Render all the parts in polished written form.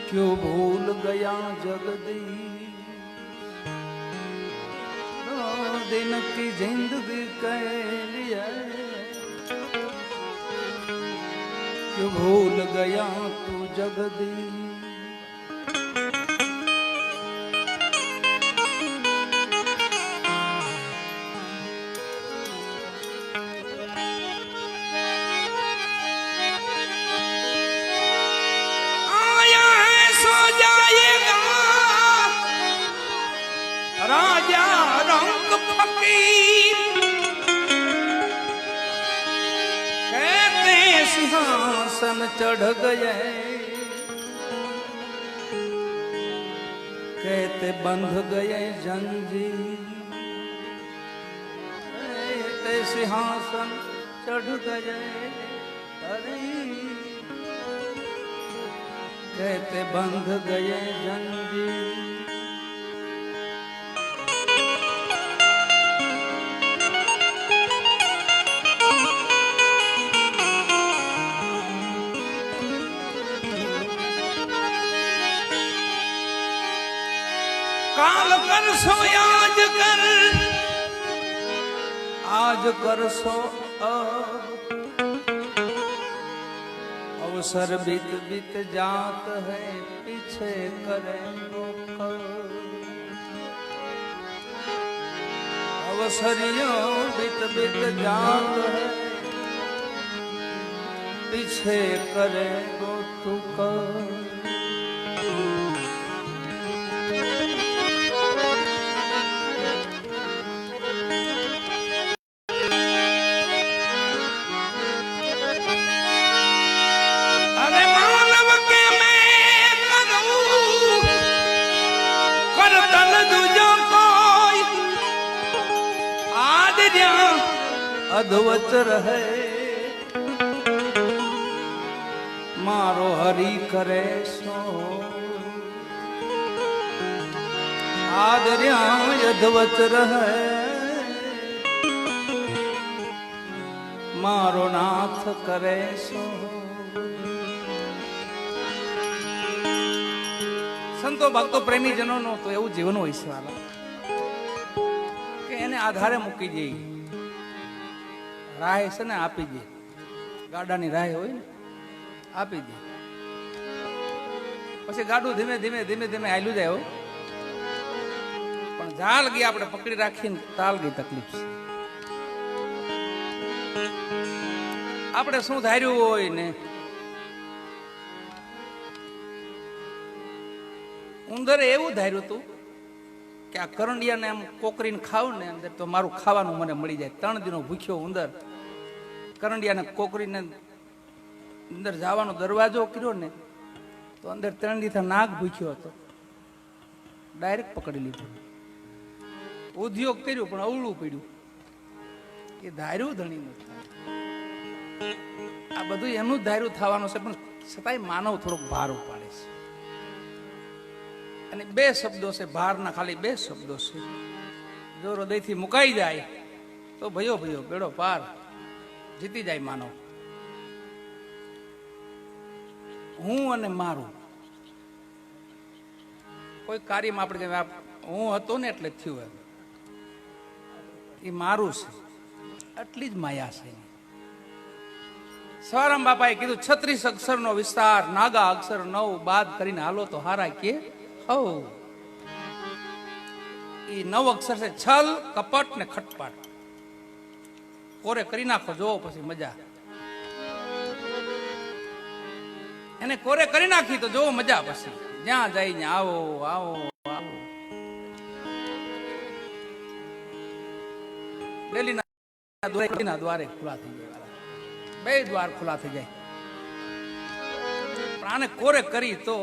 क्यों भूल गया जगदीश दिन की जिंदगी के लिए क्यों भूल गया तू जगदीश राजा रंग फकीर कहते सिंहासन चढ़ गए कहते बंध गए जंजीर कहते सिंहासन चढ़ गए अरे कहते बंध गए जंजीर काल कर सो आज कर सो अवसर बीत बीत जात है पीछे करेंगे अवसरियों बीत बीत जात है पीछे करेंगे तू कर अधवच रहे मारो हरि करे सो आदर्या अधवच रहे मारो नाथ करे सो संतो भक्तो प्रेमी जनो नो तो एवं जीवन होय छे वाला के एने आधारे मूकी दे राह છે ને આપી દે ગાડાની રાહ હોય ને આપી દે પછી ગાડું ધીમે ધીમે ધીમે ધીમે હાલ્યું જાય પણ ઝાલ ગઈ આપણે પકડી રાખીને તાલ ગઈ તકલીફ છે આપણે શું ધાર્યું હોય ને ઉંદરે એવું ધાર્યું હતું કે આ કરંડિયાને એમ કોકરીને ખાવ ને અંદર તો મારું ખાવાનું મને મળી જાય 3 દિનો ભૂખ્યો ઉંદર કરંડિયાને કોકરીને અંદર જવાનો દરવાજો કર્યો ને તો અંદર 3 દિવસ નાગ ભૂખ્યો હતો ડાયરેક્ટ પકડી લીધો ઉદ્યોગ કર્યો પણ અવળું પડ્યું એ ધાર્યું ધણી નથી આ બધું એનું જ ધાર્યું થવાનું છે પણ છતાંય માનવ થોડોક ભાર ઉપાડે છે અને 2 શબ્દો છે ભારના ખાલી 2 શબ્દો છે જો હૃદયથી મુકાઈ જાય તો ભયો ભયો બેડો પાર જીતી જાય માનવ હું અને મારું કોઈ કાર્યમાં આપણે હું હતો ને એટલે થયું એમ એ મારું છે આટલી જ માયા છે સવારામ બાપાએ કીધું 36 અક્ષરનો વિસ્તાર નાગા અક્ષર 9 બાદ કરીને હાલો તો હારા કે હો એ 9 અક્ષર છે છલ કપટ ને ખટપાટ કોરે કરી નાખો જોવો પછી મજા એને કોરે કરી નાખી તો જોવો મજા પછી જ્યાં જઈને આવો આવો આવો ડેલીના દ્વારે ખુલ્લા થઈ જાય 2 દ્વાર ખુલ્લા થઈ જાય પણ આને કોરે કરી તો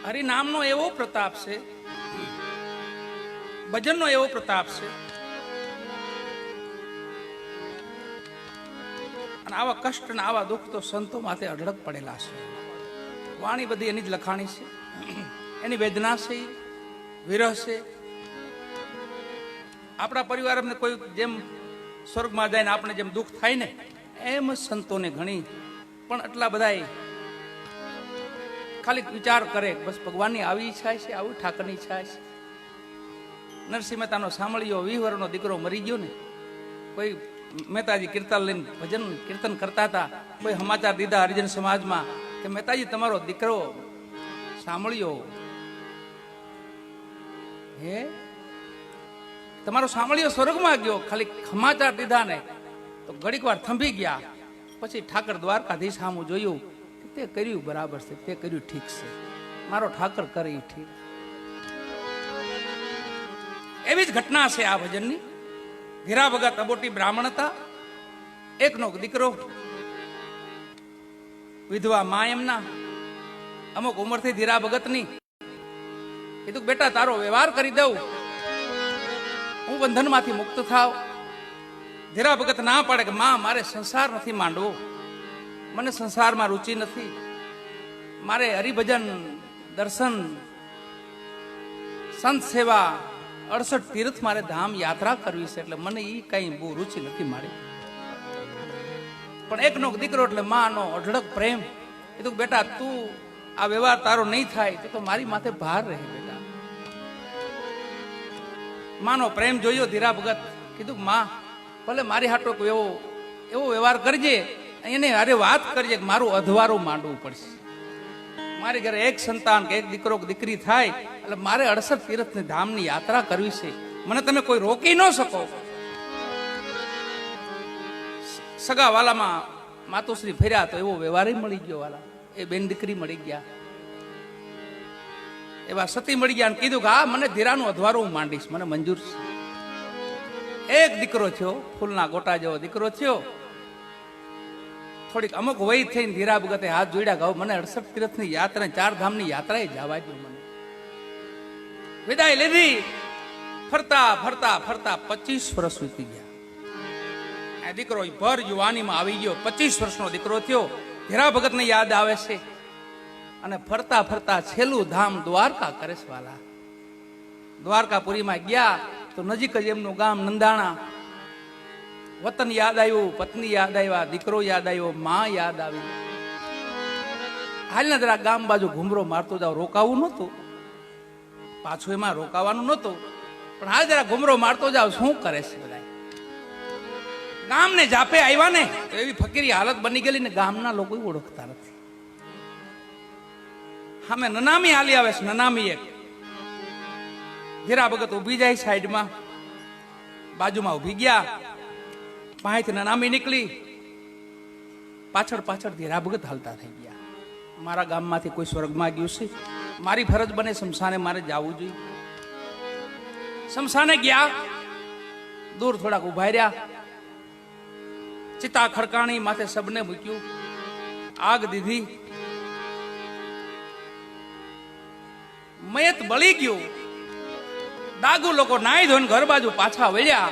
હરિનામનો એવો પ્રતાપ છે ભજનનો એવો પ્રતાપ છે અને આવા કષ્ટ અને આવા દુઃખ તો સંતો માથે અઢળક પડેલા છે વાણી બધી એની જ લખાણી છે એની વેદના છે વિરહ છે આપણા પરિવાર અમને કોઈ જેમ સ્વર્ગમાં જાય ને આપણે જેમ દુઃખ થાય ને એમ સંતોને ઘણી, પણ આટલા બધા ખાલી વિચાર કરે બસ ભગવાનની આવી ઈચ્છા છે, આવું ઠાકરની ઈચ્છા છે. નરસિંહ મહેતાનો સાંભળ્યો 20 વર્ષનો દીકરો મરી ગયો ને, કોઈ મહેતાજી કીર્તન લઈને ભજન કીર્તન કરતા હતા, કોઈ સમાચાર દીધા હરિજન સમાજમાં કે મહેતાજી તમારો દીકરો સાંભળ્યો, હે તમારો સાંભળ્યો સ્વર્ગમાં ગયો. ખાલી સમાચાર દીધા ને તો ઘડીક વાર થંભી ગયા. પછી ઠાકર દ્વારકાધીશ સામું જોયું, તે કર્યું બરાબર છે, તે કર્યું ઠીક છે, મારો ઠાકર કરે ઠીક. એવી જ ઘટના છે આ ભજનની. ધીરા ભગત અબોટી બ્રાહ્મણ હતા, એકનો દીકરો, વિધવા મા એમના, અમુક ઉંમરથી ધીરા ભગતની. કીધું બેટા તારો વ્યવહાર કરી દઉં, હું બંધનમાંથી મુક્ત થાવ. ધીરા ભગત ના પાડે કે માં મારે સંસાર નથી માંડવો, મને સંસારમાં રુચિ નથી, મારે હરિભજન દર્શન સંત સેવા 68 તીર્થ મારે ધામ યાત્રા કરવી છે, એટલે મને એ કઈ બહુ રુચિ નથી મારી. પણ એકનો દીકરો એટલે માનો અઢળક પ્રેમ. કીધું બેટા તું આ વ્યવહાર તારો નહીં થાય તો મારી માથે ભાર રહે બેટા. માનો પ્રેમ જોયો ધીરા ભગત. કીધું માં ભલે મારી હાટો એવો વ્યવહાર કરજે, એને અરે વાત કરજે કે મારું અધવારું માંડવું પડશે. મારી ઘરે એક સંતાન કે એક દીકરો કે દીકરી થાય એટલે મારે 68 તીર્થની ધામની યાત્રા કરવી છે, મને તમે કોઈ રોકી ન શકો. સગા વાલામાં માતુશ્રી ફર્યા તો એવો વ્યવહાર મળી ગયો. વાલા એ બેન દીકરી મળી ગયા, એવા સતી મળી ગયા. કીધું કે હા મને ધીરાનું અધવારું હું માંડીશ, મને મંજૂર છે. એક દીકરો થયો, ફૂલના ગોટા જેવો દીકરો થયો. થોડીક અમુક વય થઈને ધીરા ભગતે હાથ જોડ્યા ગાવ મને 68 તીર્થની યાત્રા 4 ધામની યાત્રાએ જવા દો. મને વિદાય લીધી. ફરતા ફરતા ફરતા 25 વર્ષ વીતી ગયા. આ દીકરો ભર યુવાનીમાં આવી ગયો, 25 વર્ષનો દીકરો થયો. ધીરા ભગતને યાદ આવે છે અને ફરતા ફરતા છેલ્લું ધામ દ્વારકા કરે છે. વાલા દ્વારકાપુરીમાં ગયા તો નજીક જ એમનું ગામ નંદાણા. વતન યાદ આવ્યું, પત્ની યાદ આવ્યા, દીકરો યાદ આવ્યો, માં યાદ આવી. હાલના જરા ગામ બાજુ ઘુમરો મારતો જાવ, રોકાવું નહોતું, પાછું એમાં રોકાવાનું નહોતું, પણ હાલ જરા ઘુમરો મારતો જાવ શું કરે છે બધા. ગામને જાપે આવ્યા ને તો એવી ફકીરી હાલત બની ગયેલી ને ગામના લોકો ઓળખતા નથી. સામે નનામી હાલી આવે છે, નનામી એક. ધીરા ભગત ઉભી જાય સાઈડમાં, બાજુમાં ઉભી ગયા. પાસેથી નનામી નીકળી, પાછળ પાછળ ધીરા ભગત હાલતા થઈ ગયા. મારા ગામમાંથી કોઈ સ્વર્ગમાં ગયું છે, મારી ફરજ બને શમશાને મારે જવું જોઈએ. શમશાને ગયા, દૂર થોડાક ઉભા રહ્યા, ચિતા ખડકાણી માથે સબને મૂક્યું, આગ દીધી, મયત બળી ગયું. દાગુ લોકો નાઈ ધોઈને ઘર બાજુ પાછા વળ્યા.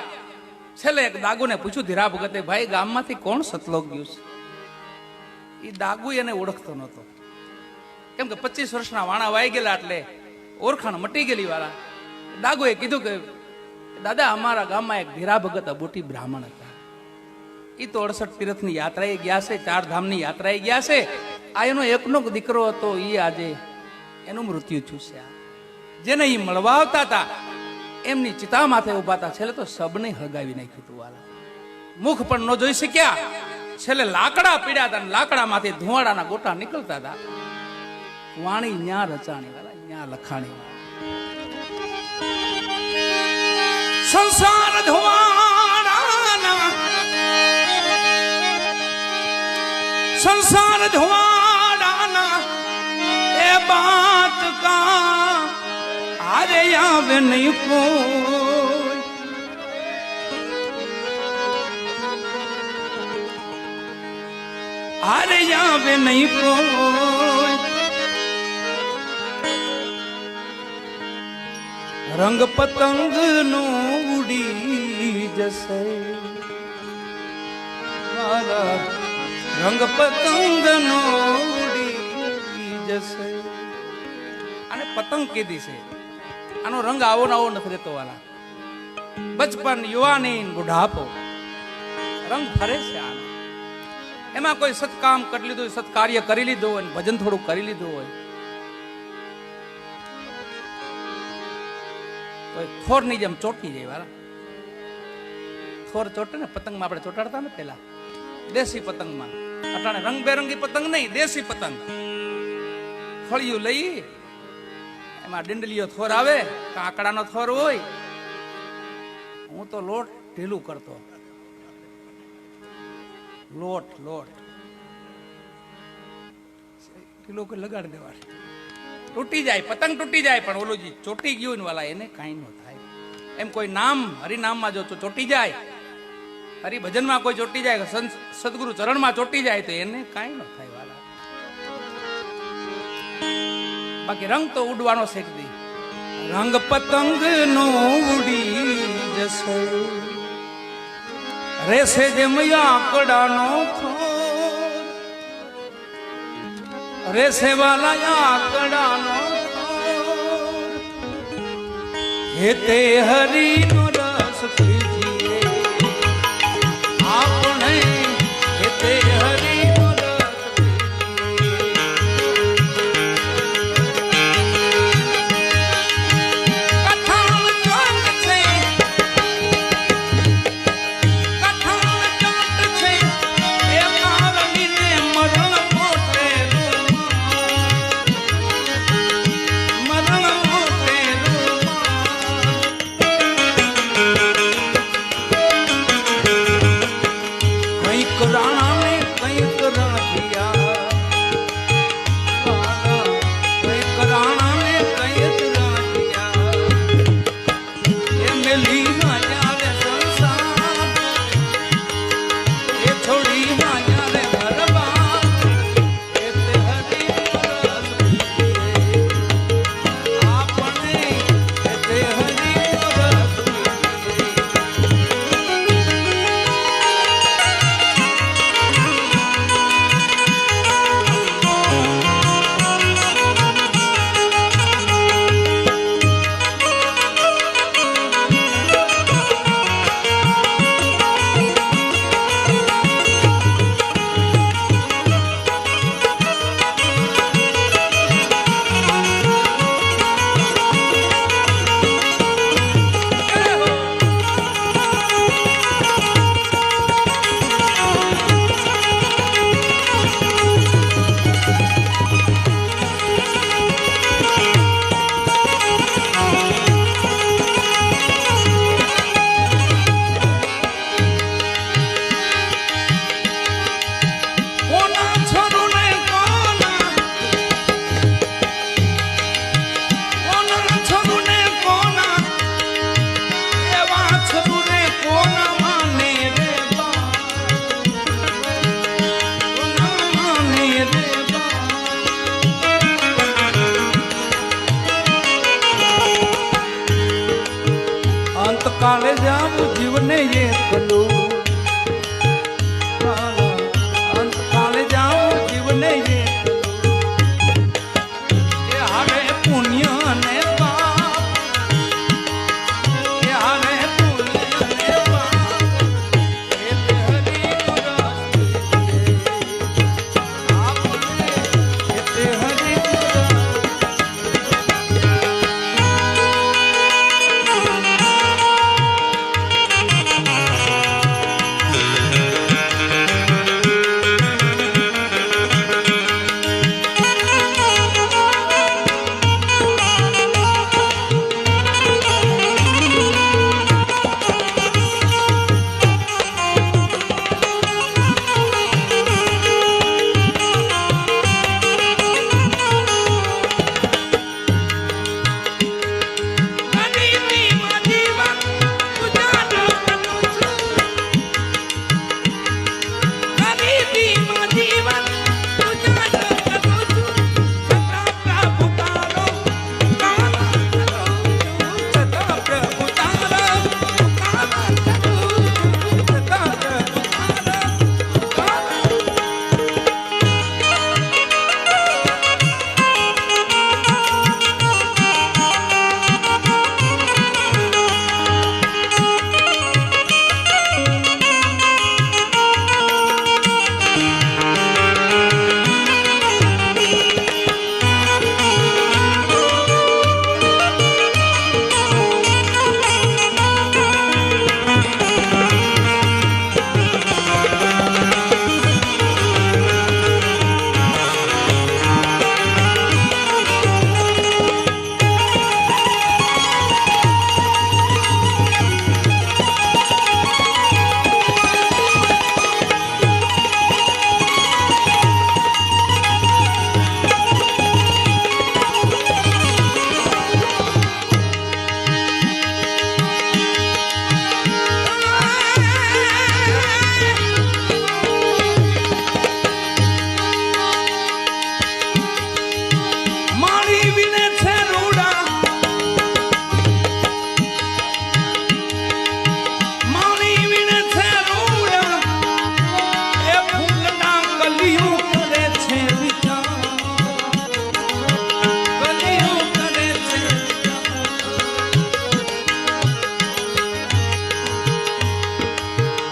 છેલ્લે એક દાગુને પૂછ્યું ધીરા ભગતે ભાઈ ગામમાંથી કોણ સતલોક ગયું છે? એ દાગુ એને ઓળખતો નહોતો, કેમ કે 25 વર્ષના વાણા વાઈ ગયેલા એટલે ઓળખાણ મટી ગયેલી. વાળા દાગુએ કીધું કે દાદા અમારા ગામમાં એક ધીરા ભગત અબોટી બ્રાહ્મણ હતા, એ તો 68 તીર્થની યાત્રાએ ગયા છે, 4 ધામની યાત્રાએ ગયા છે. આ એનો એકનો દીકરો હતો, એ આજે એનું મૃત્યુ થયું છે. જેને એ મળવા આવતા હતા એમની ચિતા માથે ઉભા હતા. છેલ્લે તો સબને હળગાવી નાખ્યું હતું. વાલા મુખ પણ ન જોઈ શક્યા. છેલ્લે લાકડા પીડ્યા હતા, લાકડામાંથી ધુવાડાના ગોટા નીકળતા હતા. વાણી ન્યા રચાણી, વાલા ન્યા લખાણી. સંસાર ધુવાડાના, સંસાર ધુવાડાના એ બાત કા આરે આવે નહીં કોઈ. આરે આવે નહીં કોઈ. રંગ પતંગ નો ઉડી જશે, રંગ પતંગ નો ઉડી જશે. આને પતંગ કીધી છે, આનો રંગ આવો ને આવો નથી રહેતો. વાલા બચપન, યુવાની, બુઢાપો રંગ ફરે છે આનો. એમાં કોઈ સત્કામ કરી લીધું હોય, સત્કાર્ય કરી લીધું હોય, ભજન થોડું કરી લીધું હોય, તો થોરની જેમ ચોટી જાય વાળા. થોર ચોટે ને પતંગમાં આપણે ચોટાડતા ને પેલા દેશી પતંગમાં, અટાણે રંગબેરંગી પતંગ નહીં, દેશી પતંગ ફળિયું લઈ એમાં ડીંડલીઓ થોર આવે, કાકડાનો થોર હોય. હું તો લોટ ઢીલું કરતો, લોટ ઢીલું કરી લગાડી દેવા, તૂટી જાય પતંગ, તૂટી જાય. પણ ઓલું જે ચોટી ગયું ને વાલા એને કાંઈ ન થાય. એમ કોઈ નામ હરિનામમાં જો ચોટી જાય, હરિભજનમાં કોઈ ચોટી જાય, સદગુરુ ચરણમાં ચોટી જાય તો એને કાંઈ ન થાય વાલા. બાકી રંગ તો ઉડવાનો શીખ દી. રંગ પતંગ નો ઉડી જશે રેસે જેમ આંકડાનો થોર, રેસે વાલા આંકડાનો થોર, હેતે હરિનો રસ પીજીએ આપણે, હેતે હરિનો રસ પીજીએ.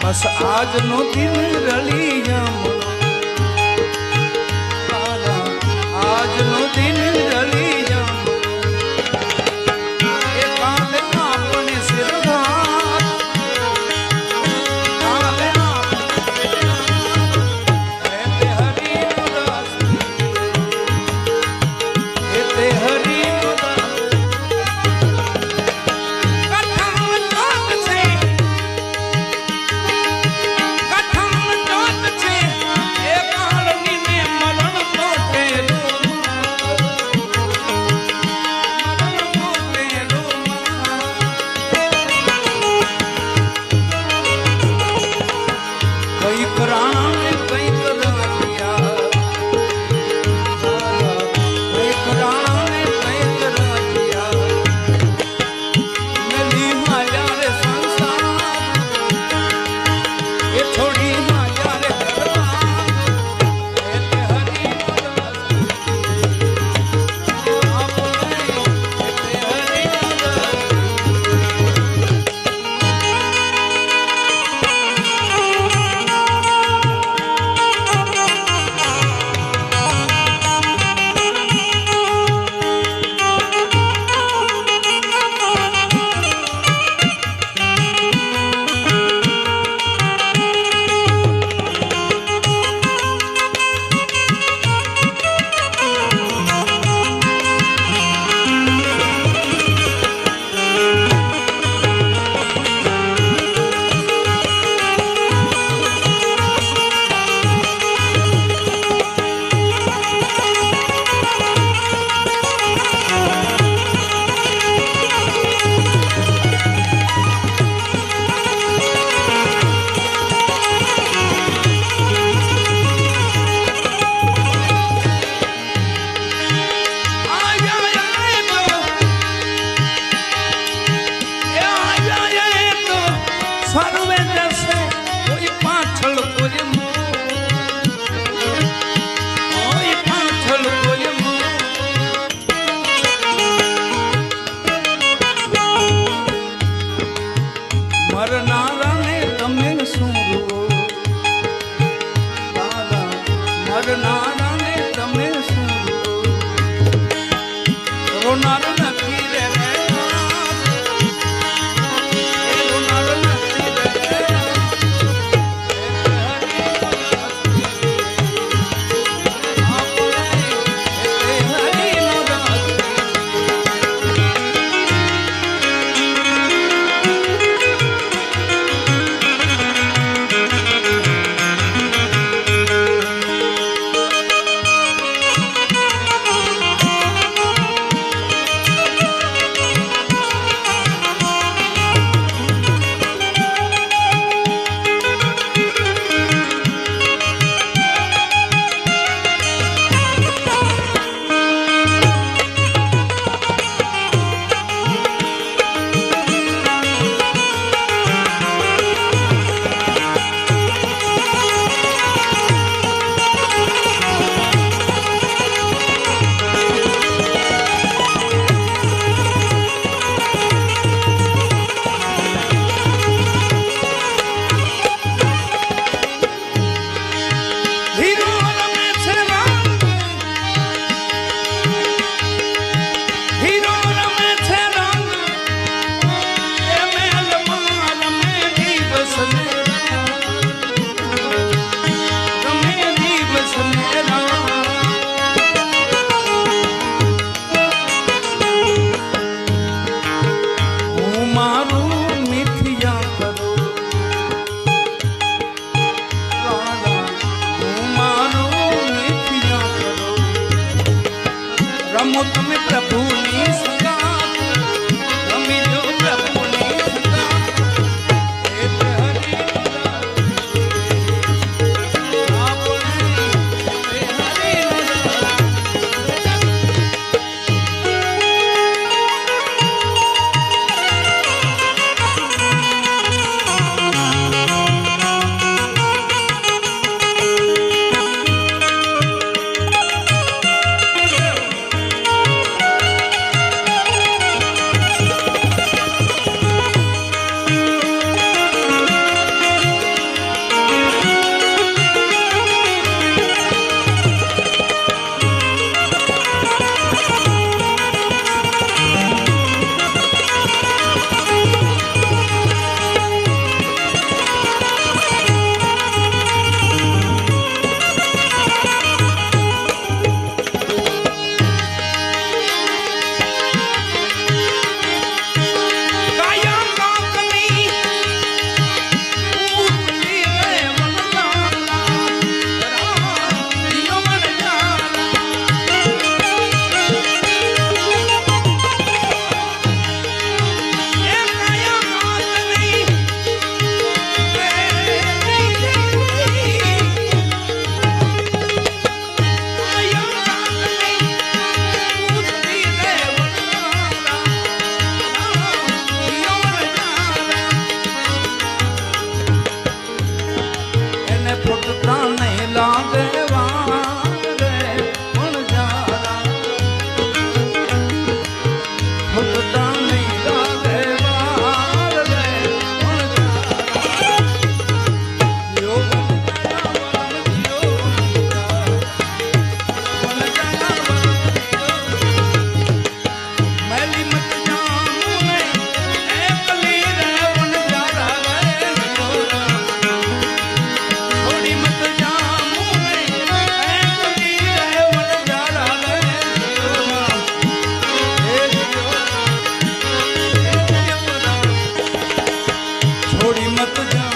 બસ આજનો દિન રળી જમણો, આજનો દિન રળી જમણો, એ કાલે આપણે સિરભાર, કાલે આપણે હરિનો દાસ, એ તે હરિનો દાસ. મરનારાને તમે શું રો, મરનારાને તમે શું રો, રોનાર નથી રે, રોનાર નથી રે, રમો તમે પ્રભુની સંગાત, રમી લો પ્રભુની સંગાત, એ હરિનો દાસ, આપણે એ હરિનો દાસ. ભૂતતા નહીં લાગે વારે પણ જારા ભૂતતા નહીં લાગે વારે પણ મેલી મત જામું એકલી રે વન જારા થોડી મત જામું એકલી રે વન જારા થોડી મત જા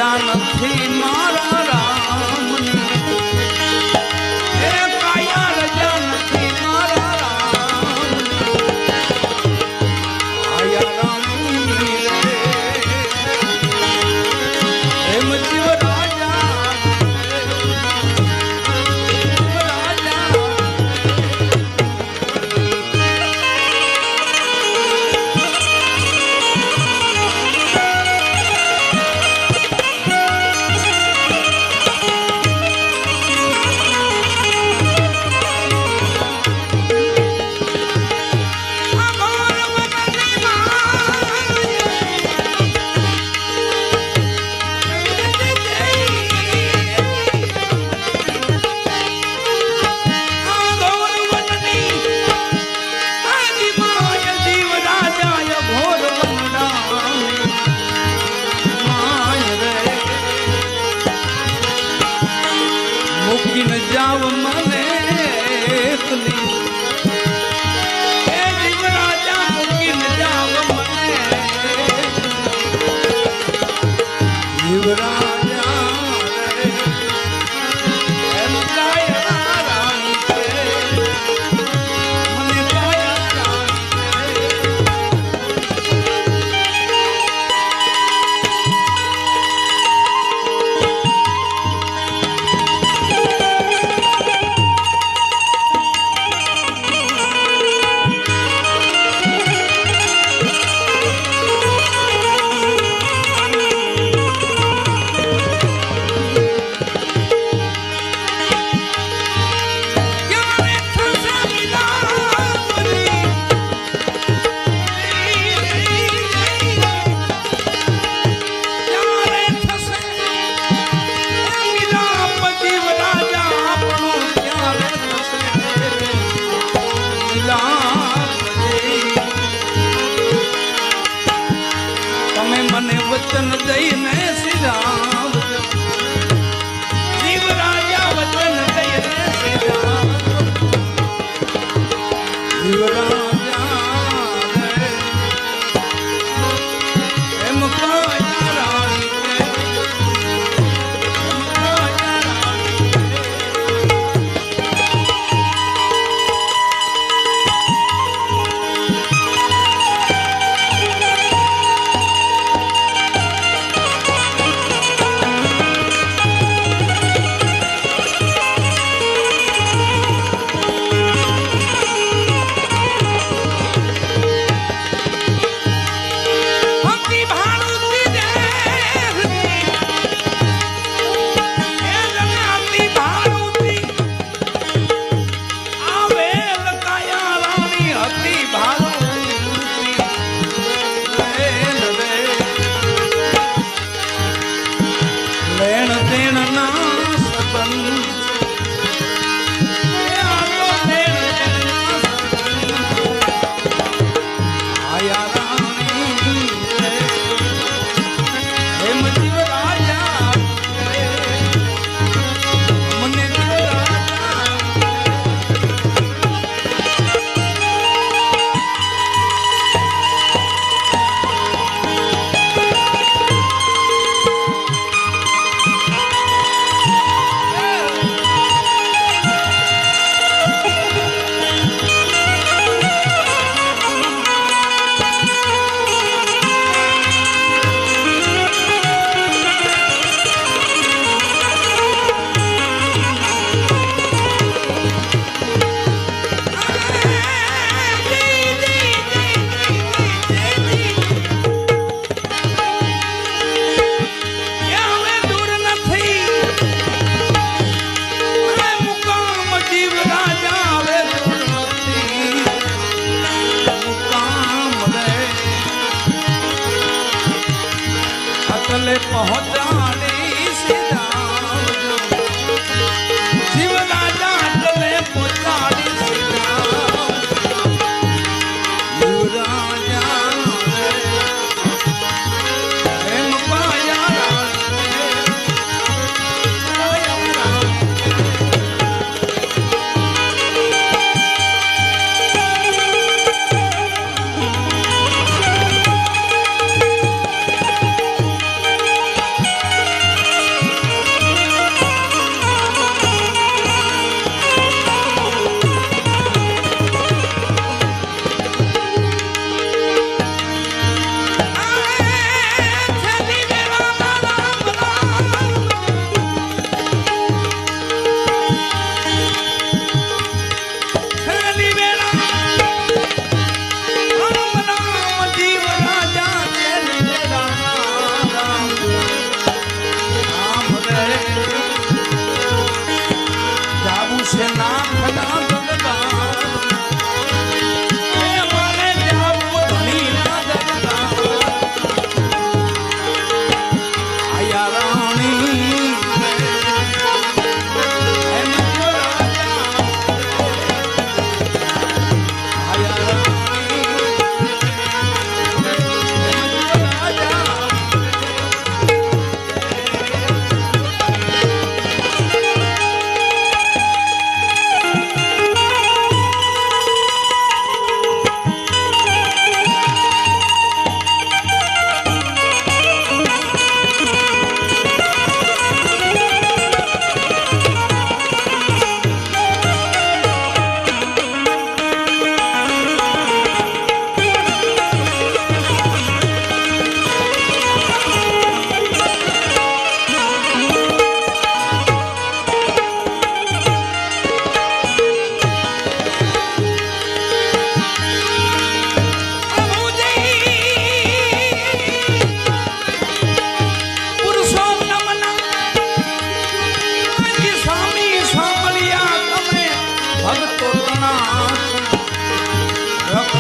રજા નથી મારા રામની, એ કાયા રજા નથી મારા રામની, આયા રામની રે એમ જીવ રાજા મૂકીને જાવ મને એકલી, એ જીવ રાજા મૂકીને જાવ મને જીવ રાજા રે એમ કાયા રાણી છે, મને કાયા રાણી વચન દઈને શ્રી રામ, જીવ રાજા વચન દઈને શ્રી રામ, જીવ રાજા રે એમ કાયા રાણી રે, એમ કાયા રાણી રે.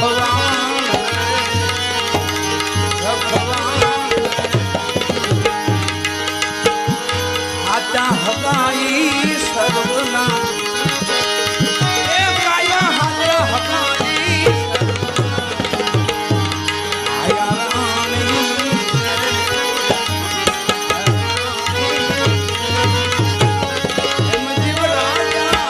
રખવાણ રખવાણ આતા હકાઈ સર્વના એ કાયા હાજર હકાઈ આયા રાણી એમ જીવ રાજા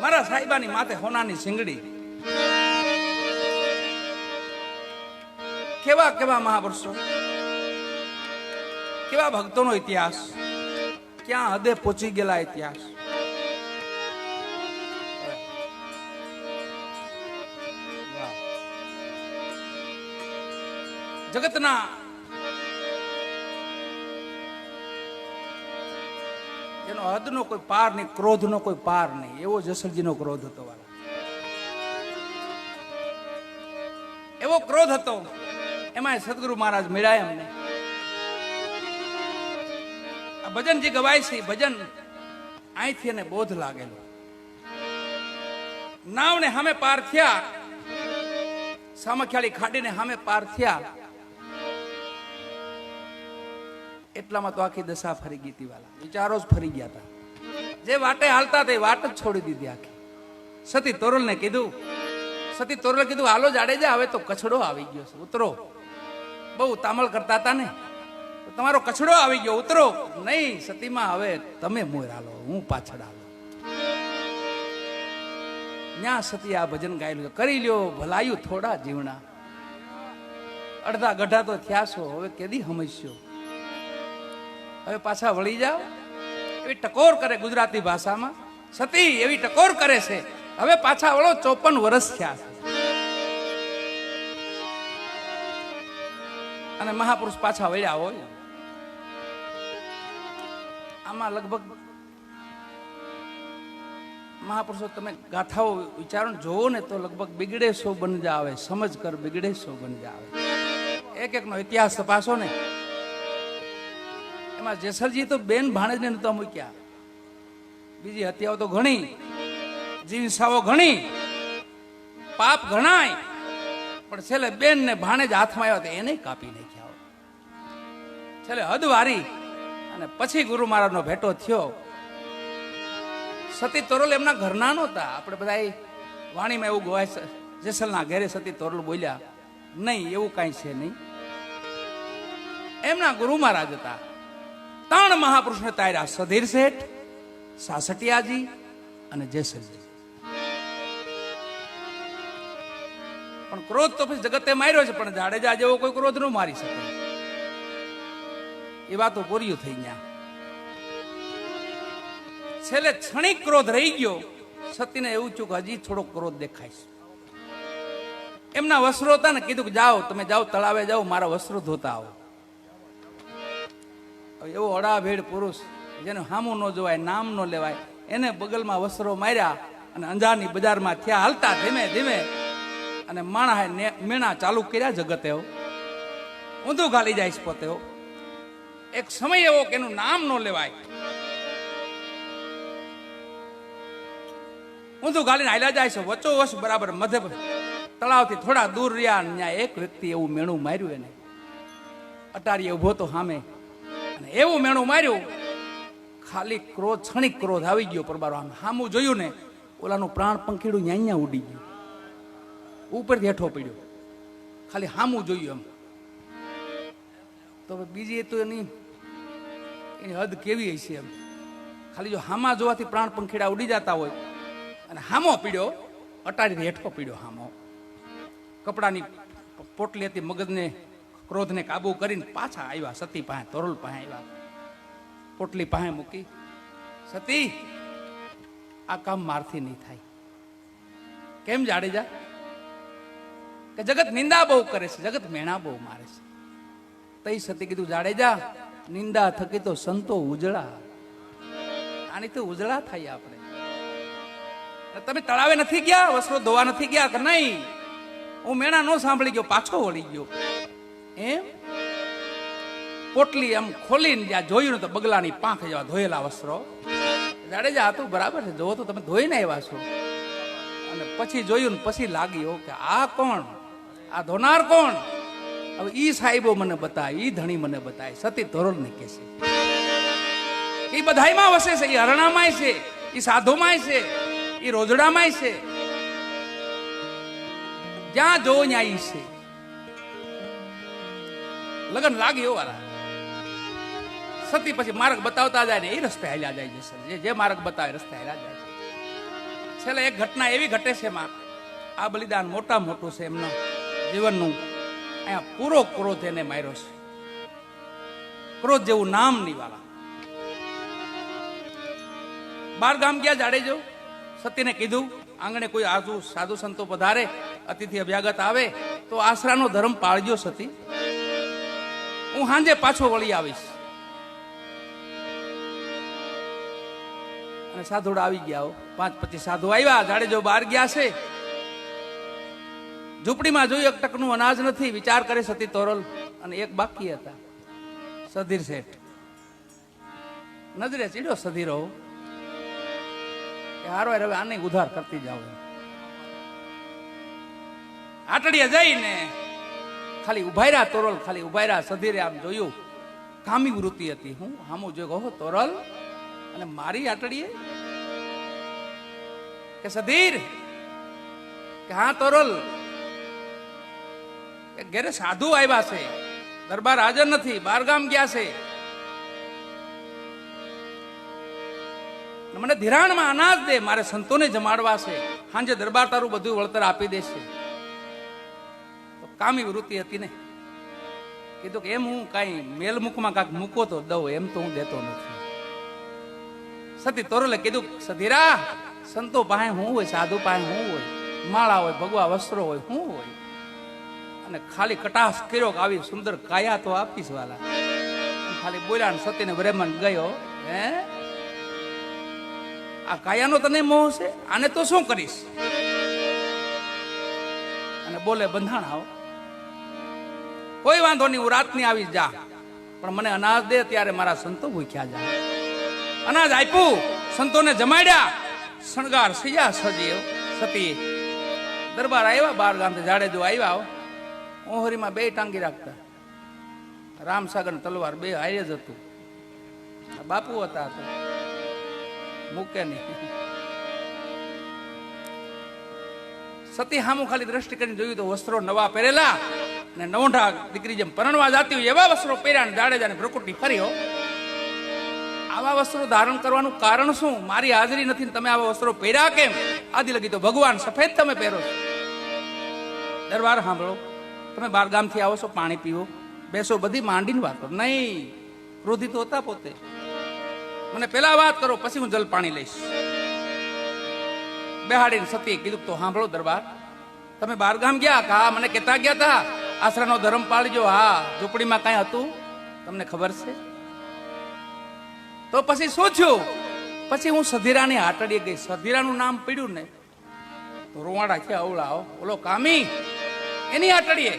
મારા સાહેબાની માથે હોનાની સિંગડી. કેવા કેવા મહાપુરુષો, કેવા ભક્તોનો ઇતિહાસ, ક્યાં હદે પહોંચી ગયેલા ઇતિહાસ. જગતના એનો હદનો કોઈ પાર નહીં, ક્રોધનો કોઈ પાર નહીં, એવો જસલજીનો ક્રોધ હતો વાલા. એવો ક્રોધ હતો. એમાં સદગુરુ મહારાજ મળ્યા એમને. આ ભજન જે ગવાય છે, ભજન અહીંથી એને બોધ લાગેલો. નાવને સામે પાર થયા, સામખિયાળી ખાડીને સામે પાર થયા, એટલામાં તો આખી દશા ફરી ગઈ હતી વાલા. વિચારો જ ફરી ગયા હતા. જે વાટે હાલતા તે વાટ જ છોડી દીધી આખી. સતી તોરલને કીધું, સતી તોરલે કીધું હાલો જાડેજા, હવે તો કચડો આવી ગયો છે, ઉતરો. બહુ તામળ કરતા હતા ને, તમારો કચડો આવી ગયો, ઉતરો. નહીં સતીમાં, હવે તમે મોર હાલો, હું પાછળ હાલો. ન્યા સતી આ ભજન ગાયેલું, કરી લ્યો ભલાયું થોડા જીવણા, અડધા ગઢા તો થયા છો, હવે કેદી સમજ્યો, હવે પાછા વળી જાઓ. એવી ટકોર કરે ગુજરાતી ભાષામાં. સતી એવી ટકોર કરે છે, હવે પાછા વળો, 54 વર્ષ થયા છે. અને મહાપુરુષ પાછા વળ્યા હોય. આમાં લગભગ મહાપુરુષો તમે ગાથાઓ વિચારો જોવો ને તો લગભગ બિગડે સો બન જાવે, સમજ કર બિગડે સો બન જાવે. એક એક નો ઇતિહાસ તપાસો ને, એમાં જેસલજી તો બેન ભાણેજને નતા મૂક્યા. બીજી હત્યાઓ તો ઘણી, જીવસાઓ ઘણી, પાપ ઘણાય, પણ છેલ્લે બેન ને ભાણેજ હાથમાં આવ્યા એને કાપી નાખ્યા. છેલ્લે હદ વારી અને પછી ગુરુ મહારાજનો ભેટો થયો. સતી તોરલ એમના ઘરના નહોતા. આપણે બધા વાણીમાં એવું ગવાય છે, જેસલના ઘેરે સતી તોરલ બોલ્યા. નહીં, એવું કાંઈ છે નહીં. એમના ગુરુ મહારાજ હતા. 3 મહાપુરુષને તાર્યા, સધીર શેઠ, સાસટિયાજી અને જેસલજી. પણ ક્રોધ તો પછી જગતે માર્યો છે, પણ જાડેજા જેવો કોઈ ક્રોધ ન મારી શકે. એ વાતો પૂરી થઈ ગયા. છેલ્લે ક્ષણિક ક્રોધ રહી ગયો. સતીને એવું થયું કે હજી થોડો ક્રોધ દેખાય છે. એમના વસ્ત્રો હતા ને, કીધું કે જાઓ, તમે જાઓ તળાવે જાઓ, મારા વસ્ત્રો ધોતા આવો. એવો અડાભેડ પુરુષ જેને હામું ન જોવાય, નામ ન લેવાય, એને બગલમાં વસ્ત્રો માર્યા અને અંજારની બજારમાં થયા હાલતા ધીમે ધીમે. અને માણા મેણા ચાલુ કર્યા જગતે. ઊંધું ગાલી જાય છે પોતે. એક સમય એવો કે એનું નામ ન લેવાય, ઊંધું ગાલીને હાલ્યા જાય છે. વચોવચ બરાબર મધ્ય તળાવથી થોડા દૂર રહ્યા, ત્યાં એક વ્યક્તિ એવું મેણું માર્યું. એને અટારીએ ઉભો તો સામે, અને એવું મેણું માર્યું, ખાલી ક્રોધ, ક્ષણિક ક્રોધ આવી ગયો. પરબારો આમ સામું જોયું ને, ઓલાનું પ્રાણ પંખીડું ન્યા ઉડી ગયું, ઉપરથી હેઠો પડ્યો. ખાલી સામું જોયું એમ. તો બીજી તો એની હદ કેવી હશે એમ. ખાલી જો હામા જોવાથી પ્રાણ પંખીડા ઉડી જતા હોય, અને હામો પીડ્યો, અટારીથી હેઠો પીડ્યો હામો. કપડાની પોટલી હતી, મગજને ક્રોધને કાબુ કરીને પાછા આવ્યા સતી પાસે, તોરલ પાસે આવ્યા. પોટલી પાસે મૂકી, સતી આ કામ મારથી નહીં થાય. કેમ જાડેજા? કે જગત નિંદા બહુ કરે છે, જગત મેણા બહુ મારે છે. તઈ સતી કીધું, જાડેજા નિંદા થકી તો સંતો ઉજળા, આની તો ઉજળા થાય આપણે. તમે તળાવે નથી ગયા, વસ્ત્રો ધોવા નથી ગયા કે નહીં? હું મેણા નો સાંભળી ગયો, પાછો વળી ગયો. એમ પોટલી એમ ખોલીને જ્યાં જોયું ને તો બગલાની પાંખ જેવા ધોયેલા વસ્ત્રો. જાડેજા હતું બરાબર છે, જોવો તો તમે ધોઈને આવ્યા છો. અને પછી જોયું ને પછી લાગ્યો કે આ કોણ, આ ધોનાર કોણ? હવે ઈ સાહેબો મને બતાય, ઈ ધણી મને બતાય. સતી તોરલ ને કે છે, ઈ બધાયમાં વસે છે, ઈ હરણામાંય છે, ઈ સાધુમાંય છે, ઈ રોજડામાંય છે, જ્યાં જો ત્યાં ઈ છે. લગન લાગ્યો વાળા. સતી પછી માર્ગ બતાવતા જાય ને એ રસ્તે હાલ્યા જાય છે. જે માર્ગ બતાવે રસ્તે હાલ્યા જાય છે. છેલ્લે એક ઘટના એવી ઘટે છે માં, આ બલિદાન મોટા મોટું છે એમના જીવનનું. અહીંયા પૂરો ક્રોધ એને માર્યો છે, ક્રોધ જેવું નામ નહીં વાલા. 12 ગામ ગયા જાડેજો, સતીને કીધું આંગણે કોઈ આજુ સાધુ સંતો પધારે, અતિથિ અભ્યાગત આવે તો આશરાનો ધર્મ પાળજો સતી, હું સાંજે પાછો વળી આવીશ. અને સાધુડા આવી ગયા, 5-25 સાધુ આવ્યા. જાડેજો બહાર ગયા છે, ઝૂંપડીમાં જોયું એક ટકનું અનાજ નથી. વિચાર કરે સતી તોરલ, અને એક બાકી હતા સધીર શેઠ. નજરે ચીડ્યો સધીરો કે હારો હવે આને ઉધાર કરતી જાવ. આટડીએ જઈને ખાલી ઉભા રહ્યા તોરલ, ખાલી ઉભા રહ્યા. સધીરે આમ જોયું, કામી વૃત્તિ હતી. હું હામું જોઈ કહો તોરલ અને મારી આટડીએ કે સધીર કે હા તોરલ, ઘેરે સાધુ આવ્યા છે, દરબાર હાજર નથી, 12 ગામ ગયા છે, મને ધિરાણમાં અનાજ દે, મારે સંતોને જમાડવા છે, સાંજે દરબાર તારું બધું વળતર આપી દેશે. તો કામી વૃત્તિ હતી ને, કીધું કે એમ હું કઈ મેલ મુખમાં કાંક મૂકો તો દઉં, એમ તો હું દેતો નથી. સતી તોરલે કીધું સધીરા, સંતો પાસે હું હોય, સાધુ પાસે હું હોય, માળા હોય, ભગવા વસ્ત્રો હોય, હું હોય, અને ખાલી કટાશ કર્યો કે આવી સુંદર કાયા તો આપીશ વાલા. ખાલી બોલ્યા ને સતીને બ્રહ્મણ ગયો, હે આ કાયાનો તને મોહ છે, આને તો શું કરીશ? અને બોલે બંધાણ આવો, કોઈ વાંધો નહીં, હું રાતની આવી જા, પણ મને અનાજ દે, ત્યારે મારા સંતો ભૂખ્યા જાય. અનાજ આપ્યું, સંતોને જમાડ્યા, શણગાર સજા સજીવ. સતી દરબાર આવ્યા, 12 ગામથી જાડેજો આવ્યા, ઓહરીમાં 2 ટાંગી રાખતા, રામસાગર તલવાર 2 હારે જ હતું. બાપુ હતા તો મૂકે નહીં. સતી હામું ખાલી દ્રષ્ટિ કરીને જોયું તો વસ્ત્રો નવા પહેરેલા ને નવંઢા દીકરી જેમ પરણવા જાતી હોય એવા વસ્ત્રો પહેર્યા. જાડેજાને ભ્રુકુટી ફર્યો, આવા વસ્ત્રો ધારણ કરવાનું કારણ શું? મારી હાજરી નથી, તમે આવા વસ્ત્રો પહેર્યા કેમ? આદિ લગી તો ભગવાન સફેદ તમે પહેરો છો. દરબાર સાંભળો, તમે 12 ગામથી આવો છો, પાણી પીવો, બેસો, બધી માંડીને વાતો નહીં. ક્રોધિત હોતા પોતે, મને પેલા વાત કરો, પછી હું જલ પાણી લઈશ. બેહાડીને સતીએ કીધું તો સાંભળો દરબાર, તમે 12 ગામ ગયા, હા મને કહેતા ગયા હતા આશરાનો ધર્મ પાળજો. હા, ઝૂંપડીમાં કઈ હતું તમને ખબર છે? તો પછી શું થયું? પછી હું સધીરાની હાટડીએ ગઈ, સધીરાનું નામ પડ્યું ને તો રોવાડા છે અવળાઓ. ઓલો કામી એની હાટડીએ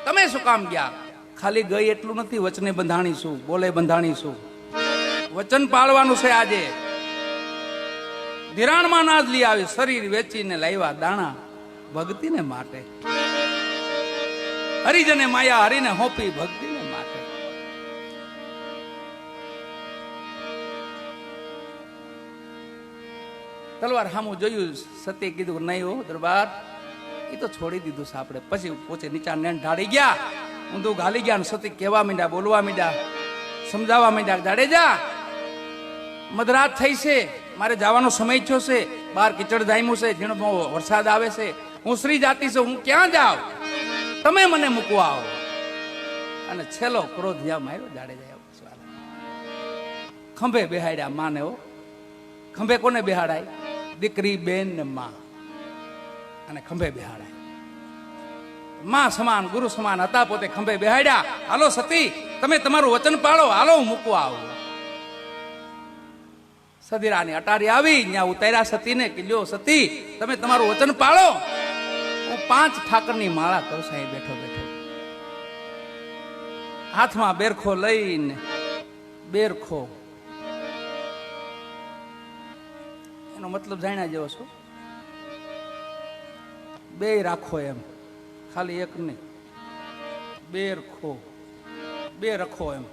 તમે શું કામ ગયા? ખાલી ગઈ એટલું નથી, વચને બંધાણી શું, બોલે બંધાણી શું, વચન પાળવાનું છે. આજે ધિરાણમાં નાજ લઈ આવી, શરીર વેચીને લાવ્યા દાણા ભક્તિને માટે. હરિજને માયા હરિને હોપી ભક્તિને માટે. તલવાર સામું જોયું, સતી કીધું નહીં હો દરબાર, એ તો છોડી દીધું છે આપણે. પછી પોચે નીચા નેણ ઢાળી ગયા, ઊંધું ઘાલી ગયા. સતી કહેવા માંડ્યા, બોલવા માંડ્યા, સમજાવવા માંડ્યા, જાડેજા મધરાત થઈ છે, મારે જવાનો સમય થયો છે, બહાર કીચડ જામ્યું છે, ઝીણો વરસાદ આવે છે, હું શ્રી જાતિ છું, હું ક્યાં જાઉં? તમે મને મૂકવા આવો. અને છેલ્લો ક્રોધ જ્યાં માર્યો જાડેજા. ખંભે બેહાડ્યા માને. હો, ખંભે કોને બેહાડાય? દીકરી, બેન ને માં. અને ખંભે બેહાડાય. માં સમાન, ગુરુ સમાન હતા પોતે. ખંભે બેહાડ્યા, હાલો સતી તમે તમારું વચન પાળો, હાલો હું મૂકવા આવું. સધીરાની અટારી આવી, ત્યાં ઉતાર્યા સતીને કે લ્યો સતી તમે તમારું વચન પાળો, હું 5 ઠાકરની માળા કરું છું અહીં બેઠો બેઠો. હાથમાં બેરખો લઈને, બેરખો એનો મતલબ જાણ્યા જેવો છો, 2 રાખો એમ, ખાલી એક નહીં, 2 રખો, 2 રખો એમ.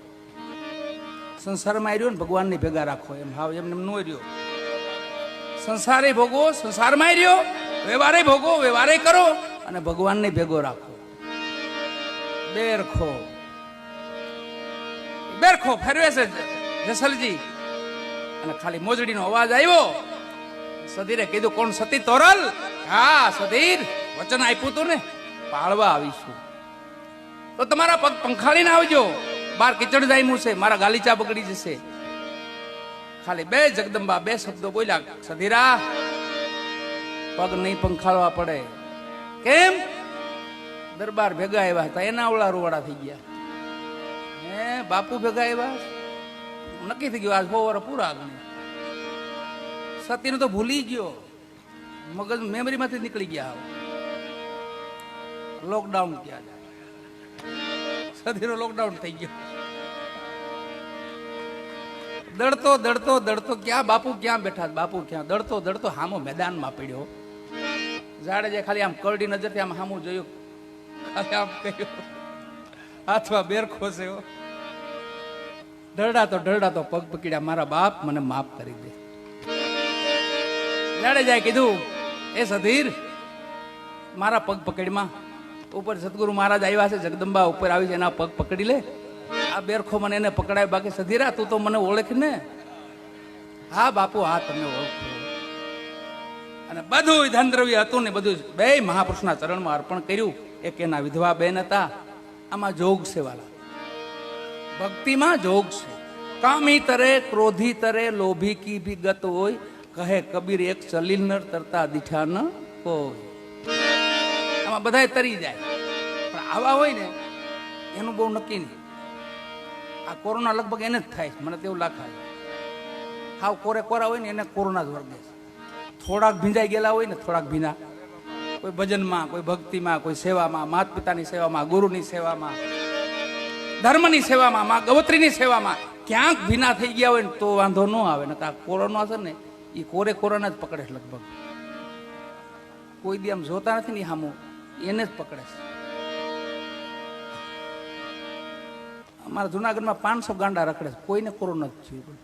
સંસારમાં રહ્યો ને ભગવાનની ભેગા રાખો એમ. હાવ એમને નો રહ્યો. સંસારે ભોગવો, સંસારમાં રહ્યો, વ્યવહારે ભોગવો, વ્યવહારે કરો, અને ભગવાનને ભેગો રાખો. 2 રખો, 2 રખો ફેરવે છે જસલજી. અને ખાલી મોજડીનો અવાજ આવ્યો, સધીરે કીધું કોણ સતી તોરલ? હા સધીર, વચન આપ્યું તું ને પાળવા આવીશું. તો તમારા પગ પંખાળીને આવજો, બાર કિચડ જામ્યું છે, મારા ગાલીચા બગડી જશે. ખાલી બે જગદંબા બે શબ્દો બોલ્યા, સધીરા પગ નહીં પંખાળવા પડે. કેમ? દરબાર ભેગા આવ્યા હતા, એના ઓળા રોવાડા થઈ ગયા. હે બાપુ ભેગા આવ્યા, નક્કી થઈ ગયું આજ 100 વર્ષ પૂરા ગણે. સતીનું તો ભૂલી ગયો, મગજ મેમરી માંથી નીકળી ગયા. લોકડાઉન ક્યાં જાય, સતીનો લોકડાઉન થઈ ગયો. દડતો દડતો દડતો ક્યાં બાપુ ક્યાં બેઠા, બાપુ ક્યાં દડતો દડતો હામો મેદાનમાં પડ્યો. જાડેજે ખાલી આમ કરડી નજરથી આમ હામું જોયું, ખાલી આમ કહ્યું, હાથમાં બેર ખોસ્યો. ઢળડાતો પગ પકડ્યા, મારા બાપ મને માફ કરી દે. જાડેજાએ કીધું, એ સધીર મારા પગ પકડમાં, ઉપર સદગુરુ મહારાજ આવ્યા છે, જગદંબા ઉપર આવી છે, એના પગ પકડી લે. આ બેરખો મને એને પકડાય, બાકી સધીરા તું તો મને ઓળખ ને? હા બાપુ હા તમને ઓળખું. અને બધું ધન દ્રવ્ય હતું ને બધું બે મહાપુરુષના ચરણમાં અર્પણ કર્યું. એક એના વિધવા બેન હતા. આમાં જોગ છે વાલા, ભક્તિમાં જોગ છે. કામી તરે ક્રોધી તરે લોભી કી ભી ગત હોય, કહે કબીર એક ચલીલ નર તરતા દીઠા ન કોઈ. આમાં બધાય તરી જાય, પણ આવા હોય ને એનું બહુ નક્કી નહીં. આ કોરોના લગભગ એને જ થાય છે, મને તેવું લાગે. હાવ કોરે કોરા હોય ને એને કોરોના જ વર્ગે છે. થોડાક ભીંજાઈ ગયેલા હોય ને, થોડાક ભીના, કોઈ ભજનમાં, કોઈ ભક્તિમાં, કોઈ સેવામાં, માતા પિતાની સેવામાં, ગુરુની સેવામાં, ધર્મની સેવામાં, માં ગવત્રીની સેવામાં ક્યાંક ભીના થઈ ગયા હોય ને તો વાંધો ન આવે. ને આ કોરોના છે ને એ કોરે કોરોના જ પકડે છે લગભગ. કોઈ દી આમ જોતા નથી ને સામું, એને જ પકડે છે. અમારા જુનાગઢમાં 500 ગાંડા રખડે છે, કોઈને કોરોના જ થયું.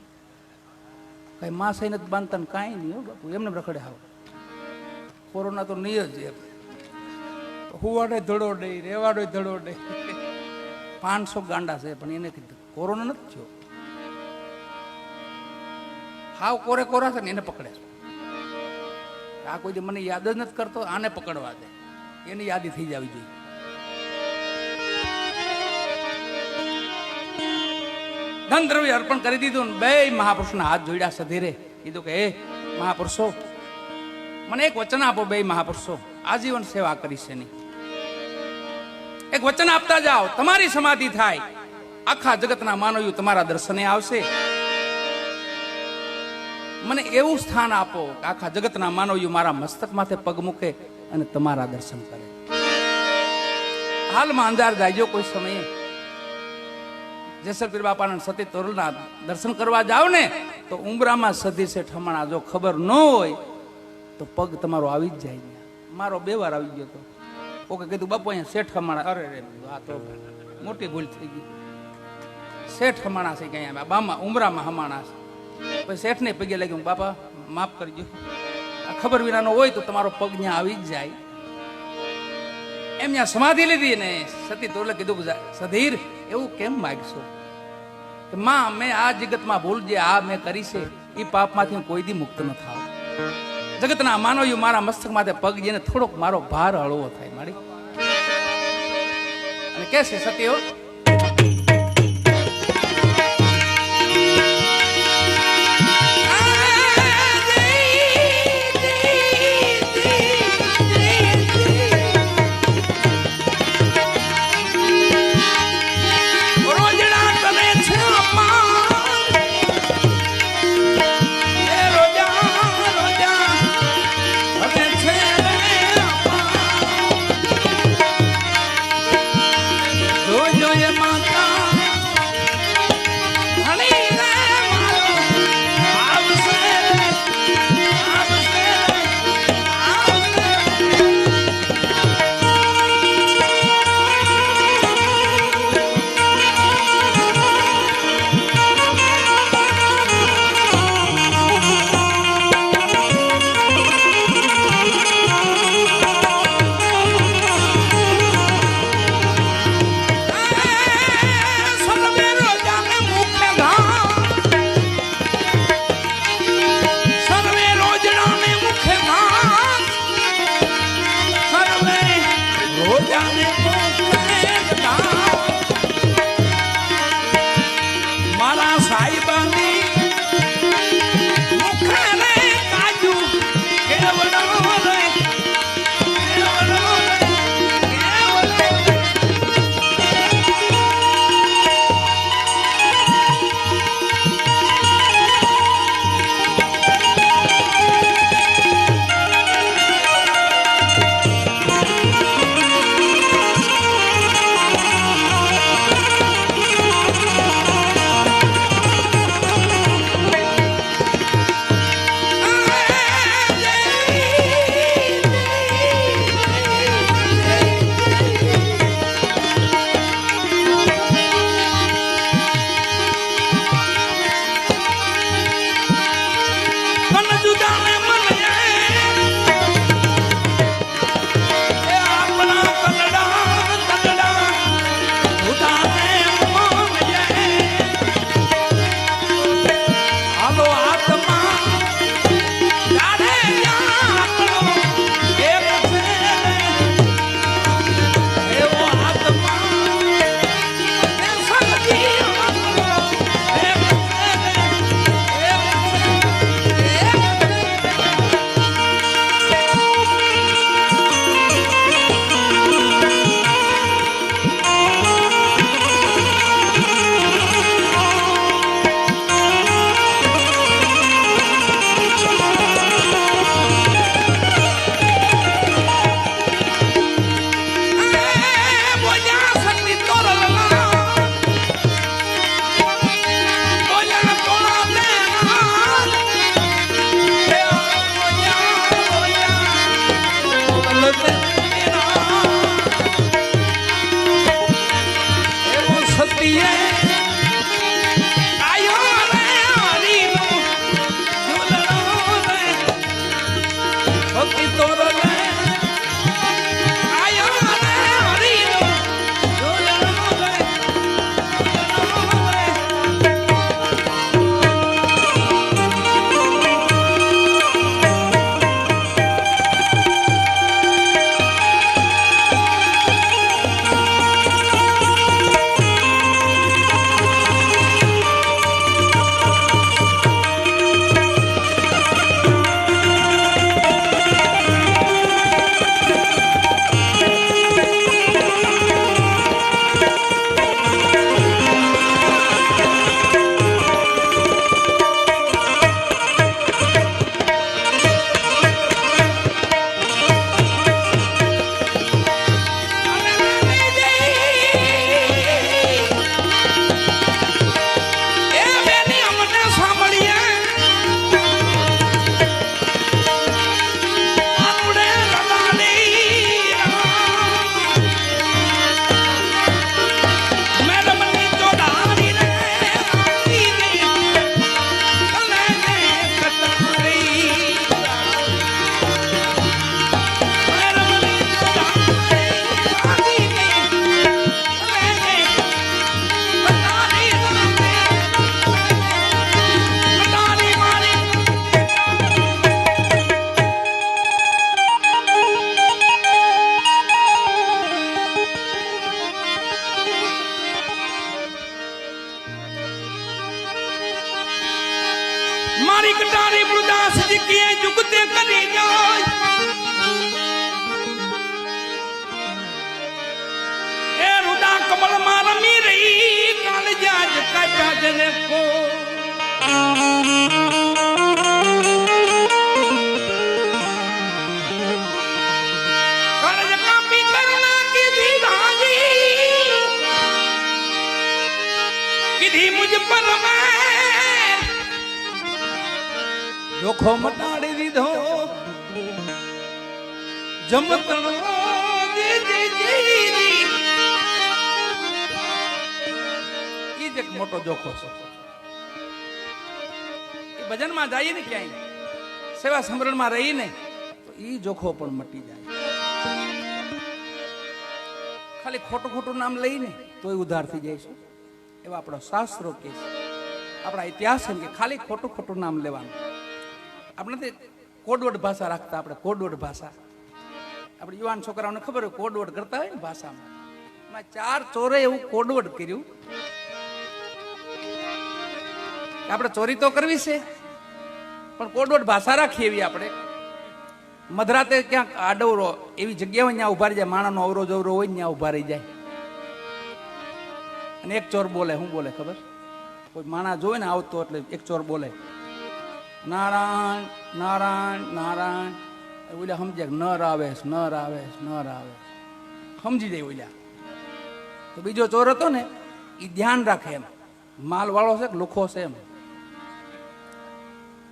કઈ માં સહીને જ બાંધતા ને કાંઈ નહીં. હો બાપુ એમને રખડે. હાવ કોરોના તો નહીં જ. હુવાડે ધડો નહીં, રેવાડો ધડો નહીં. 500 ગાંડા છે પણ એને કીધું કોરોના નથી થયો. હાવ કોરે કોરા છે ને એને પકડે છે. આ કોઈ મને યાદ જ નથી કરતો, આને પકડવા દે, એની યાદી થઈ જવી જોઈએ. ધન દ્રવ્ય અર્પણ કરી દીધું. બે મહાપુરુષના હાથ જોડ્યા. સધીરે કીધું કે હે મહાપુરુષો, મને એક વચન આપો. બે મહાપુરુષો આજીવન સેવા કરીશ એની. એક વચન આપતા જાઓ, તમારી સમાધિ થાય, આખા જગતના માનવીઓ તમારા દર્શને આવશે. મને એવું સ્થાન આપો કે આખા જગતના માનવીઓ મારા મસ્તક માથે પગ મૂકે અને તમારા દર્શન કરે. હાલમાં અંજાર જાયજો કોઈ સમયે, જેસલપીર બાપાના સતી તોરલના દર્શન કરવા જાવ ને તો ઉમરામાં સધી છે ઠમણા. જો ખબર ન હોય તો પગ તમારો આવી જ જાય. મારો 2 વાર આવી ગયો તો. ઓકે કીધું બાપુ અહીંયા શેઠ હમાણા. અરે રે આ તો મોટી ભૂલ થઈ ગઈ. શેઠ હમાણા છે કે અહીંયા બામાં ઉમરામાં હમાણા છે. પછી શેઠને પગે લાગ્યું, બાપા માફ કરજો, આ ખબર વિનાનો હોય તો તમારો પગ ત્યાં આવી જ જાય. એમ ત્યાં સમાધિ લીધી ને સતી તોરલે કીધું, સધીર એવું કેમ માગશો? કે માં મેં આ જગતમાં ભૂલ જે આ મેં કરી છે એ પાપમાંથી હું કોઈ દી મુક્ત ન થાવ. જગતના માનવીઓ મારા મસ્તક માથે પગ જેને થોડોક મારો ભાર હળવો થાય મારી. અને કે છે સતીઓ, જો કે જુગતે કરી જાય એ રુદા કમળ માં રમી રહી કાલ જાજ કાપ્યા જને કો કાળ કાપી કરના કીધી ભાજી કીધી મુજ પર મેં જોખો મટાડી દીધો જમતણો એક મોટો જોખો છે એ ભજનમાં જઈએ ને ક્યાંય સેવા સમરણમાં રહીને તો એ જોખો પણ મટી જાય ખાલી ખોટું ખોટું નામ લઈને તોય ઉધાર થઈ જઈશું એવા આપણા શાસ્ત્રો કે છે આપણા ઇતિહાસ એમ કે ખાલી ખોટું ખોટું નામ લેવાનું આપણે નથી કોડવડ ભાષા રાખતા આપણે કોડવડ ભાષા આપણે યુવાન છોકરાઓને ખબર હોય કોડવડ કરતા હોય ને ભાષામાં ચાર ચોરે એવું કોડવડ કર્યું આપણે ચોરી તો કરવી છે પણ કોડવડ ભાષા રાખીએ એવી આપણે મધરાતે ક્યાંક આડવરો એવી જગ્યા હોય ત્યાં ઉભા રહી જાય માણાનો અવરો જવરો હોય ત્યાં ઉભા રહી જાય અને એક ચોર બોલે શું બોલે ખબર કોઈ માણા જોવે ને આવતો એટલે એક ચોર બોલે નારાયણ નારાયણ નારાયણ ઓલા સમજે નર આવે નર આવે નર આવે સમજી જાય ઓલા તો બીજો ચોર હતો ને એ ધ્યાન રાખે એમ માલ વાળો છે કે લુખો છે એમ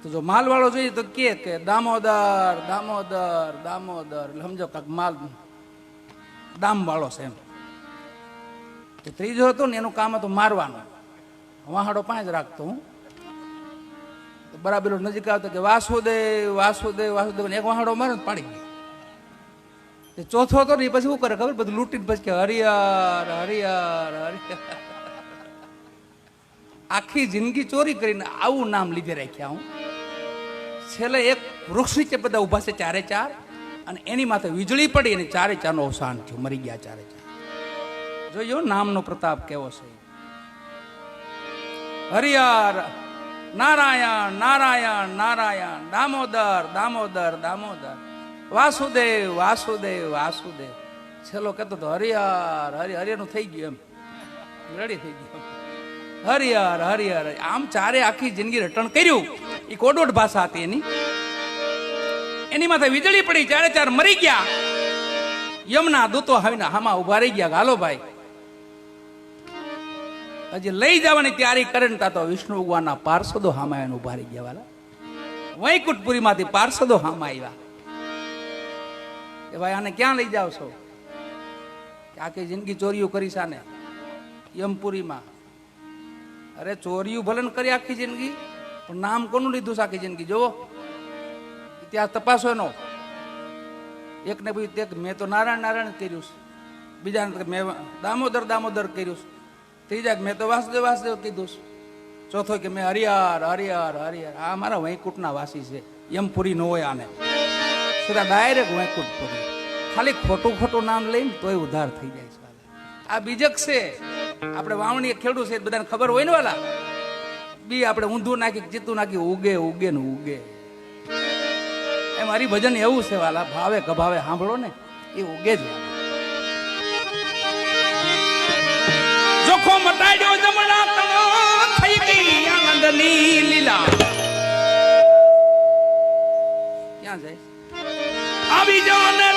તો જો માલ વાળો જોઈએ તો કે દામોદર દામોદર દામોદર એટલે સમજો કાંક માલ દામ વાળો છે એમ તો ત્રીજો હતો ને એનું કામ હતું મારવાનું વાહાડો પાંચ રાખતો હું બરાબર નજીક આવતો કે વાસુદેવ વાસુદેવ વાસુદેવ એક વાહાડો મારે પાડી ગયો ચોથો હતો ને એ પછી શું કરે ખબર બધું લૂંટીને પછી કે હરિયાર હરિયાર હરિયાર આખી જિંદગી ચોરી કરીને આવું નામ લીધે રાખ્યા હું છેલ્લે એક વૃક્ષ નીચે બધા ઉભા છે ચારે ચાર અને એની માથે વીજળી પડી અને ચારે ચારનું અવસાન થયું મરી ગયા ચારે ચાર જોયો નામનો પ્રતાપ કેવો છે હરિયાર નારાયણ નારાયણ નારાયણ દામોદર દામોદર દામોદર વાસુદેવ વાસુદેવ વાસુદેવ છેલ્લો કહેતો તો હરિયાર હરિયારનું થઈ ગયું એમ રેડી થઈ ગયું હરિહર હરિહર આમ ચારે આખી જિંદગી રટણ કર્યું એ કોડવડ ભાષા હતી એની માથે વીજળી પડી ચારે ચાર મરી ગયા યમના દૂતો આવીને હામાં ઉભા રહી ગયા હાલો ભાઈ હજી લઈ જવાની તૈયારી કરે ને તા તો વિષ્ણુ ભગવાનના પાર્ષદો હામાં એને ઉભા રહી ગયા વાલા વૈકુંઠપુરી માંથી પાર્ષદો હામાં આવ્યા કે ભાઈ આને ક્યાં લઈ જાવ છો આખી જિંદગી ચોરીઓ કરી સાને યમપુરીમાં અરે ચોરીયું ભલે કરી આખી જિંદગી પણ નામ કોનું લીધું છે આખી જિંદગી જોવો ઇતિહાસ તપાસો એનો એકને પૂછ્યું મેં તો નારાયણ નારાયણ કર્યું છે બીજાને મેં દામોદર દામોદર કર્યું છે ત્રીજા મેં તો વાસુદેવ વાસુદેવ કીધું છે ચોથો કે મેં હરિયાર હરિયાર હરિયાર આ મારા વૈકુંઠના વાસી છે યમપુરી ન હોય આને સીધા ડાયરેક્ટ વૈકુંઠપુરી ખાલી ખોટું ખોટું નામ લઈને તોય ઉધાર થઈ જાય છે આ બીજક છે આપણે વાવણી ખેડૂત છે બધાને ખબર હોય ને વાલા બી આપણે ઊંધું નાખી ચીતું નાખી ઉગે ઉગે ને ઉગે એમ હરિભજન એવું છે વાલા ભાવે કભાવે સાંભળો ને એ ઉગે જ જોખો મટાડ્યો જમણા તણો થઈ ગઈ આનંદની લીલા ક્યાં જાય આવી જાઓ ને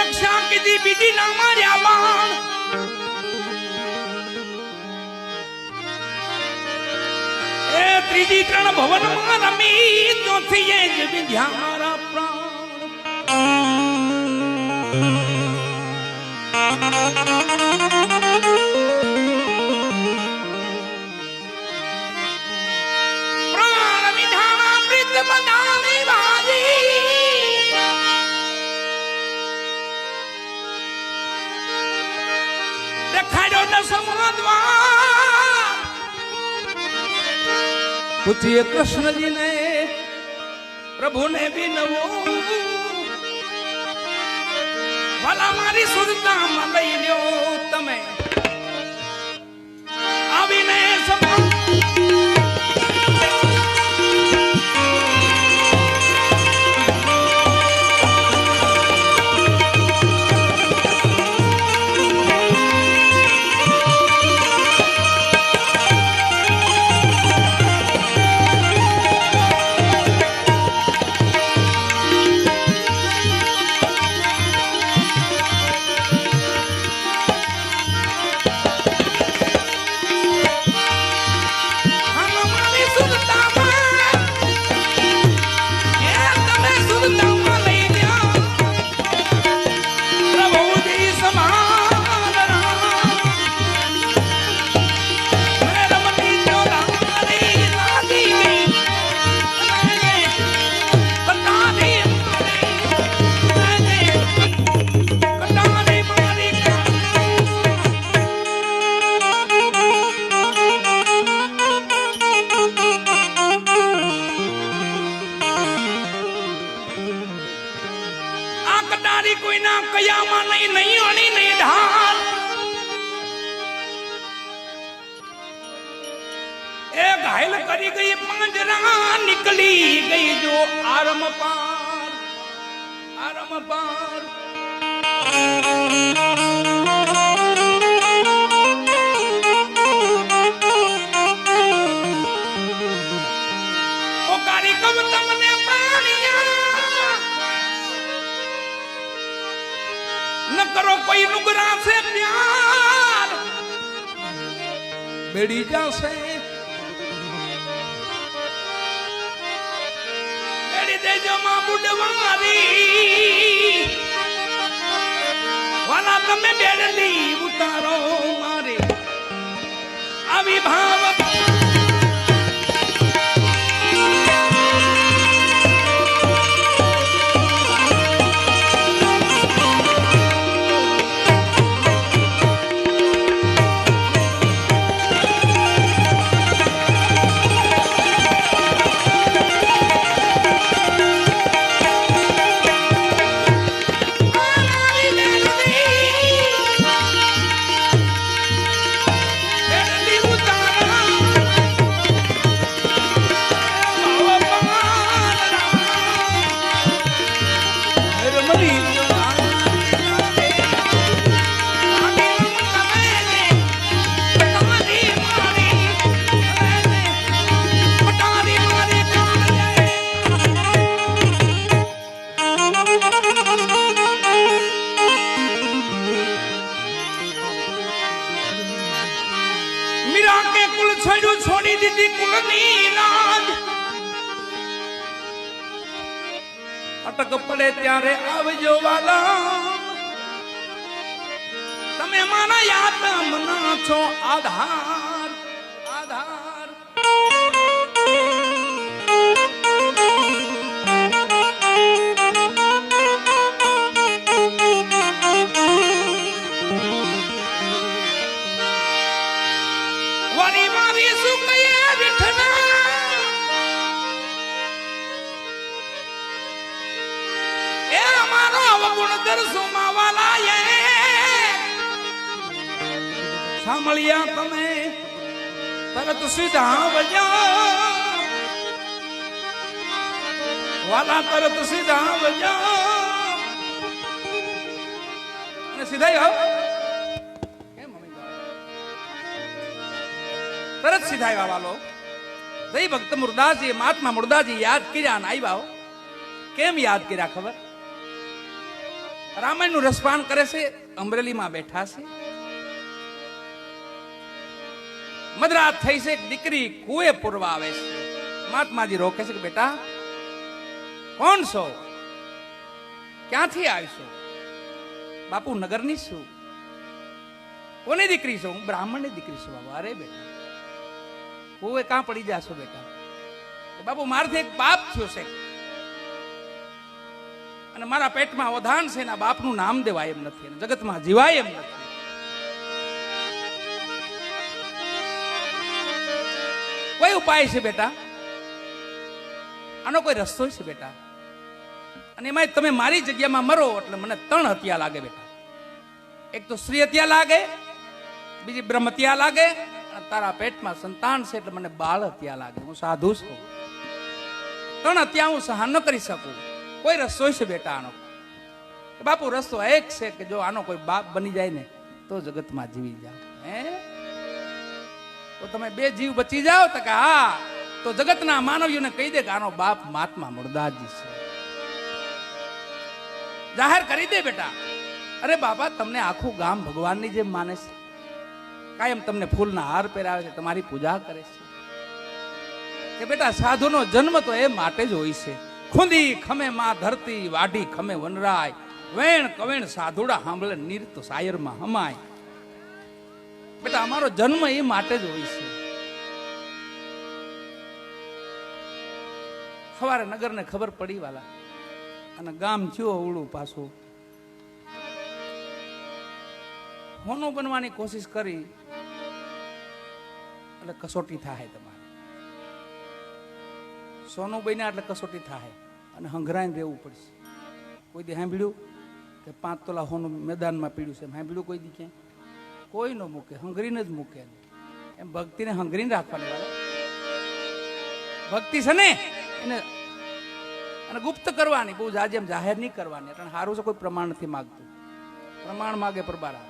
રક્ષા કીધી બીજી ના માર્યા બાણ એ ત્રીજી ત્રણ ભવન માં રમી ચોથી એ જ વિંધ્યા મારા પ્રાણ વિધાના પ્રીત બધાની બાજી દેખાડ્યો દસમા દ્વાર પૂછીએ કૃષ્ણજીને પ્રભુને વિનવો ભલા મારી સુરતામાં લઈ લ્યો તમે આવીને સમા કોઈના કયામાં નહીં નહીં અણી નહીં ઢાલ એ ઘાયલ કરી ગઈ પાંજરા નીકળી ગઈ જો આરમ પાર ઓ કારી કબ તમને પાણીયા ન કરો કોઈ નુગરા સે પ્યાર બેડી જાશે બેડી દેજો માં બુડવારી વાલા તમે બેડલી ઉતારો મારે આવી ભાવ છોડી દીધી કુલની લાજ અટક પડે ત્યારે આવજો વાલા તમે મારા યાતમના છો આધાર વારી મારી સુકૈયા વિઠના એ અમારો અવગુણ દર્શુમાં વાલા એ સાંભળ્યા તમે તરત સીધા વજા વાલા તરત સીધા વજા અને સીધા આવ તરત સીધા આવ્યા વાલો જય ભક્ત મુરદાસજી મહાત્મા મુરદાસજી યાદ કર્યા ને આવ્યા કેમ યાદ કર્યા ખબર રામાયણનું રસપાન કરે છે, અમરેલીમાં બેઠા છે. મધરાત થઈ છે, દીકરી કુએ પૂરવા આવે છે. મહાત્માજી રોકે છે કે બેટા કોણ છો, ક્યાંથી આવશો? બાપુ નગરની છું. કોની દીકરી છો? હું બ્રાહ્મણની દીકરી છું. બાબા અરે બેટા કુએ કાં પડી જાશો બેટા? બાપુ મારથી એક પાપ થયો છે અને મારા પેટમાં ઓધાન છે, એના બાપનું નામ દેવાય એમ નથી, જગતમાં જીવાય એમ નથી. કોઈ ઉપાય છે બેટા? આનો કોઈ રસ્તો છે બેટા? અને એમાં તમે મારી જગ્યામાં મરો એટલે મને 3 હત્યા લાગે બેટા. એક તો સ્ત્રી હત્યા લાગે, બીજી બ્રહ્મ હત્યા લાગે, અને તારા પેટમાં સંતાન છે એટલે મને બાળ હત્યા લાગે. હું સાધુ છું, 3 હત્યા હું સહન ન કરી શકું. કોઈ રસ્તો છે બેટા આનો? બાપુ રસ્તો એક છે કે જો આનો કોઈ બાપ બની જાય ને તો જગતમાં જીવી જાવ. તો તમે 2 જીવ બચી જાઓ તો કે હા, તો જગતના માનવીઓને કહી દે કે આનો બાપ મહાત્મા મુરદાસજી છે. જાહેર કરી દે બેટા. અરે બાપા તમને આખું ગામ ભગવાનની જેમ માને છે, કાયમ તમને ફૂલના હાર પહેરાવે છે, તમારી પૂજા કરે છે. કે બેટા સાધુનો જન્મ તો એ માટે જ હોય છે. ખુંદી ખમે માં ધરતી, વાઢી ખમે વનરાય, વેણ કવેણ સાધુડા સાંભળે નીરત સાયરમાં હમાય. બેટા અમારો જન્મ એ માટે જ હોય છે. સવારે નગરને ખબર પડી વાલા, અને ગામ થયો અવળું પાછું. હોનું બનવાની કોશિશ કરી એટલે કસોટી થાય તમારે. સોનું બન્યા એટલે કસોટી થાય અને હંગરાઈને રહેવું પડશે. કોઈ દી સાંભળ્યું કે 5 તોલા હોનું મેદાનમાં પીડ્યું છે? સાંભળ્યું કોઈ દી? ક્યાંય કોઈ ન મૂકે, હંગરીને જ મૂકે. એમ ભક્તિને હંગરીને રાખવાની. ભક્તિ છે ને એને અને ગુપ્ત કરવાની, બહુ જાજે એમ જાહેર નહીં કરવાની. એટલે સારું છે કોઈ પ્રમાણ નથી માગતું. પ્રમાણ માગે પરબારા.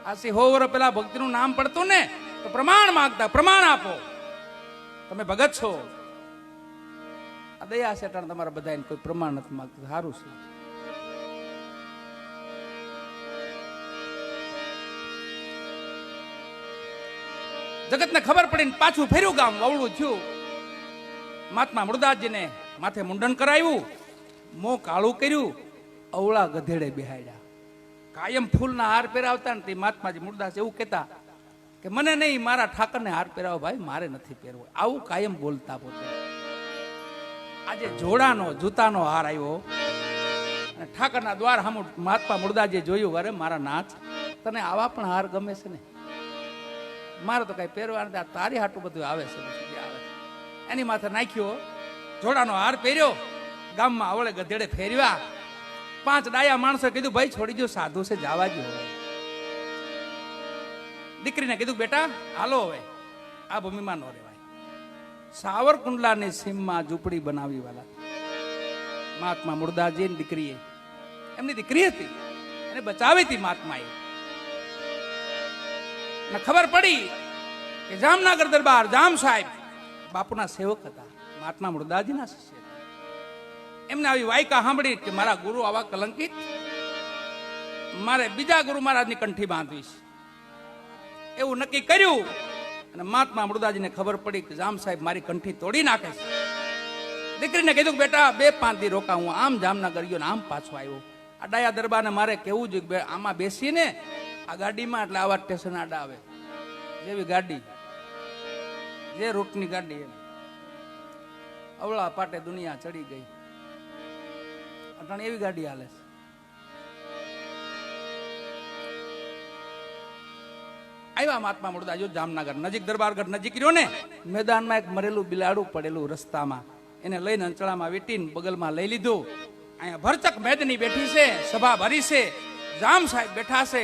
આ 100 વર્ષ પેલા ભક્તિનું નામ પડતું ને તો પ્રમાણ માગતા, પ્રમાણ આપો, તમે ભગત છો. આ દયા છે એટલે તમારા બધાને કોઈ પ્રમાણ નથી માગતું. સારું છે. જગતને ખબર પડીને પાછું ફેર્યું, ગામ વવળું થયું. મહાત્મા મુરદાસજીને માથે મુંડન કરાવ્યું, મોં કાળું કર્યું, અવળા ગધેડે બેહાડ્યા. કાયમ ફૂલના હાર પહેરાવતા ને તે મહાત્માજી મુરદાસ એવું કહેતા કે મને નહીં, મારા ઠાકરને હાર પહેરાવો ભાઈ, મારે નથી પહેરવો. આવું કાયમ બોલતા પોતે. આજે જોડાનો જૂતાનો હાર આવ્યો અને ઠાકરના દ્વાર સામું મહાત્મા મુરદાસજીએ જોયું, અરે મારા નાથ, તને આવા પણ હાર ગમે છે ને? મારે તો કઈ પહેરવા નથી, તારી હાટું બધું આવે છે. એની માથે નાખ્યો, જોડાનો હાર પહેર્યો, ગામમાં આવળે ગધેડે ફેરવ્યા. 5 ડાયા માણસો કીધું ભાઈ છોડી દો, સાધુ છે, જવા દો. દીકરીને કીધું બેટા હાલો હવે, આ ભૂમિમાં ન રહેવાય. સાવરકુંડલાની સીમમાં ઝૂંપડી બનાવી વાલા મહાત્મા મુરદાસજીની દીકરીએ, એમની દીકરી હતી, એને બચાવી હતી મહાત્માએ. ખબર પડી કે જામનગર દરબાર જામ સાહેબ બાપુના સેવક હતા, મહાત્મા મુરદાસજીના શિષ્ય. એમને આવી વાયકા સાંભળી કે મારા ગુરુ આવા કલંકિત, મારે બીજા ગુરુ મહારાજની કંઠી બાંધવી છે, એવું નક્કી કર્યું. અને મહાત્મા મુરદાસજીને ખબર પડી કે જામ સાહેબ મારી કંઠી તોડી નાખે છે. દીકરીને કીધું બેટા 2-5 દી રોકા, હું આમ જામનગર ગયો ને આમ પાછો આવ્યો. આ ડાયા દરબારને મારે કેવું જોઈએ, આમાં બેસીને આ ગાડીમાં, એટલે આવા સ્ટેશન આડા આવે, જેવી ગાડી, જે રૂટની ગાડી, એમ અવળા પાટે દુનિયા ચડી ગઈ. અટાણે એવી ગાડી હાલે છે. આવ્યા મહાત્મા મુરદાસજી જામનગર નજીક, દરબારગઢ નજીક રહ્યો ને, મેદાનમાં એક મરેલું બિલાડું પડેલું રસ્તામાં, એને લઈને અંચળામાં વીટીને બગલમાં લઈ લીધું. અહીંયા ભરચક મેદની બેઠી છે, સભા ભરી છે, જામ સાહેબ બેઠા છે,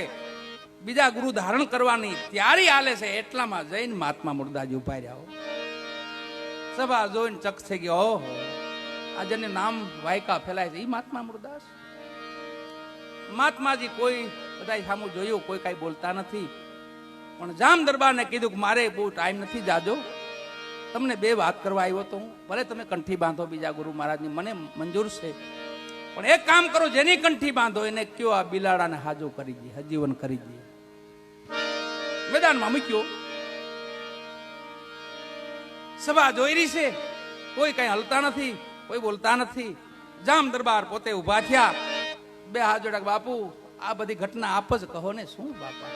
બીજા ગુરુ ધારણ કરવાની તૈયારી હાલે છે. એટલામાં જઈને મહાત્મા મુરદાસજી ઉભા રહ્યા. સભા જોઈને ચક થઈ ગયો, ઓહો આ જેને નામ વાયકા ફેલાય છે એ મહાત્મા મુરદાસ. મહાત્માજી કોઈ બધા સામું જોયું, કોઈ કઈ બોલતા નથી. પણ જામ દરબારને કીધું કે મારે બહુ ટાઈમ નથી, જાજો, તમને 2 વાત કરવા આવ્યો તો હું. ભલે તમે કંઠી બાંધો બીજા ગુરુ મહારાજની, મને મંજૂર છે, પણ એક કામ કરો, જેની કંઠી બાંધો એને કયો આ બિલાડાને હાજો કરી દે, હજીવન કરી દે. મેદાનમાં મૂક્યો. સભા જોઈ રહી છે, કોઈ કઈ હલતા નથી, કોઈ બોલતા નથી. જામ દરબાર પોતે ઉભા થયા, બે હાથ જોડે, બાપુ આ બધી ઘટના આપ જ કહો ને. શું બાપા?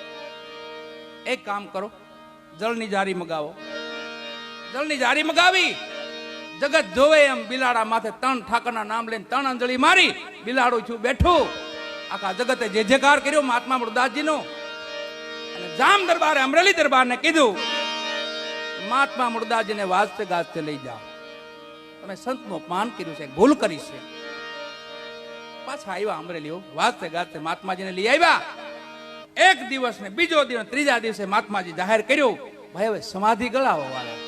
એક કામ કરો, જળની જારી મગાવો. જળની જારી મગાવી, જગત જોવે એમ બિલાડા માથે 3 ઠાકરના નામ લઈને 3 અંજળી મારી, બિલાડું છું બેઠું. આખા જગતે જે જેકાર કર્યો મહાત્મા મુરદાસજીનો. અને જામ દરબારે અમરેલી દરબારને કીધું, મહાત્મા મુરદાસજીને વાજતે ગાજતે લઈ જાઓ, તમે સંતનું અપમાન કર્યું છે, ભૂલ કરી છે. પાછા આવ્યા અમરેલીઓ, વાજતે ગાજતે મહાત્માજીને લઈ આવ્યા. એક દિવસ ને બીજો દિવસ, ત્રીજા દિવસે મહાત્માજી જાહેર કર્યું, ભાઈ હવે સમાધિ ગળાવો વાળા.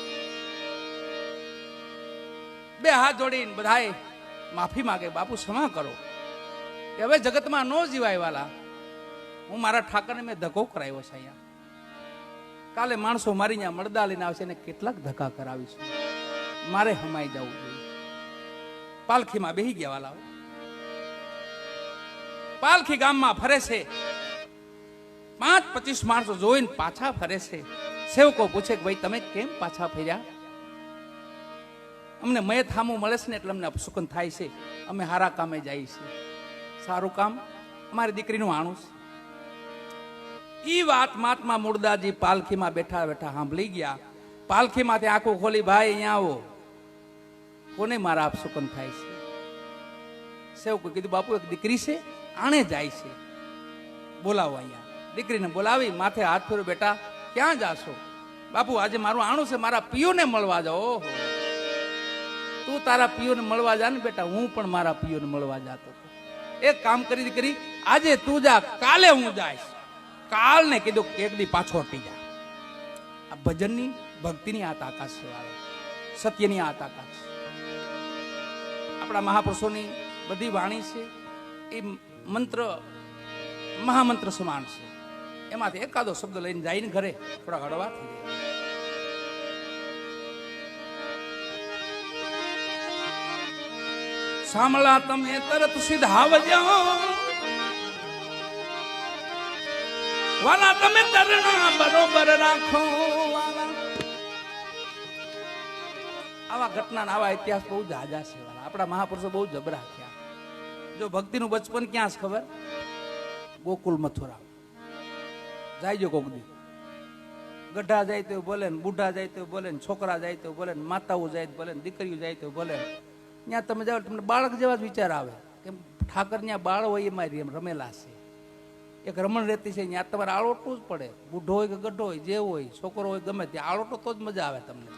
બે હાથ જોડીને બધાએ માફી માંગે, બાપુ ક્ષમા કરો કે હવે જગતમાં નો જીવાય વાલા. હું મારા ઠાકરને મેં ધક્કો કરાવ્યો છે અહીંયા. કાલે માણસો મારી ત્યાં મળદા લઈને આવશે ને કેટલાક ધક્કા કરાવીશું. મારે હમાઈ જવું જોઈએ. પાલખીમાં બેહી ગયા વાલા. પાલખી ગામમાં ફરે છે, 5-25 માણસો જોઈને પાછા ફરે છે. સેવકો પૂછે કે ભાઈ તમે કેમ પાછા ફર્યા? અમને મય થામું મળે છે ને એટલે અમને અપસુકન થાય છે, અમે હારા કામે જઈએ છીએ. સારું કામ, અમારી દીકરીનું આણું છે. ઈ વાત મહાત્મા મુરદાસજી પાલખીમાં બેઠા બેઠા સાંભળી ગયા. પાલખીમાંથી આંખો ખોલી, ભાઈ અહીંયા આવો, કોને મારા અપસુકન થાય છે? સેવકો કીધું, બાપુ એક દીકરી છે, આણે જાય છે, બોલાવો અહીંયા. દીકરીને બોલાવી, માથે હાથ ફેરો, બેટા ક્યાં જાશો? બાપુ આજે મારું આણું છે, મારા પિયોને મળવા જાઓ. ઓહો, તું તારા પિયોને મળવા જા ને બેટા, હું પણ મારા પિયોને મળવા જાતો હતો. એક કામ કરી દીકરી, આજે તું જા, કાલે હું જઈશ. કાલ ને કીધું એક દી પાછો હટી જા. આ ભજનની ભક્તિની આ તાકાત છે, સત્યની આ તાકાત છે. આપણા મહાપુરુષોની બધી વાણી છે એ મંત્ર મહામંત્ર સમાન છે. એમાંથી એકાદો શબ્દ લઈને જઈને ઘરે થોડા હળવા થઈ જાય. સાંભળા તમે તરત સીધાવજો વાલા, તમે તરણા બરોબર રાખો વાલા. આવા ઘટના આવા ઇતિહાસ બહુ જાજા છે વાલા. આપણા મહાપુરુષો બહુ જબરા થયા. જો ભક્તિનું બચપન ક્યાં છે ખબર? ગોકુલ મથુરા. જાયજો કોક દી. ગઢા જાય તો બોલે ને, બુઢા જાય તો બોલે ને, છોકરા જાય તો બોલે ને, માતાઓ જાય તો બોલે ને, દીકરીઓ જાય તો બોલે. ત્યાં તમે જાઓ તમને બાળક જેવા જ વિચાર આવે, કેમ ઠાકર ત્યાં બાળ હોય એમાં રમેલા છે. એક રમણ રહેતી છે, ત્યાં તમારે આળોટવું જ પડે. બુઢો હોય કે ગઢો હોય, જે હોય, છોકરો હોય, ગમે ત્યાં આળોટો તો જ મજા આવે તમને.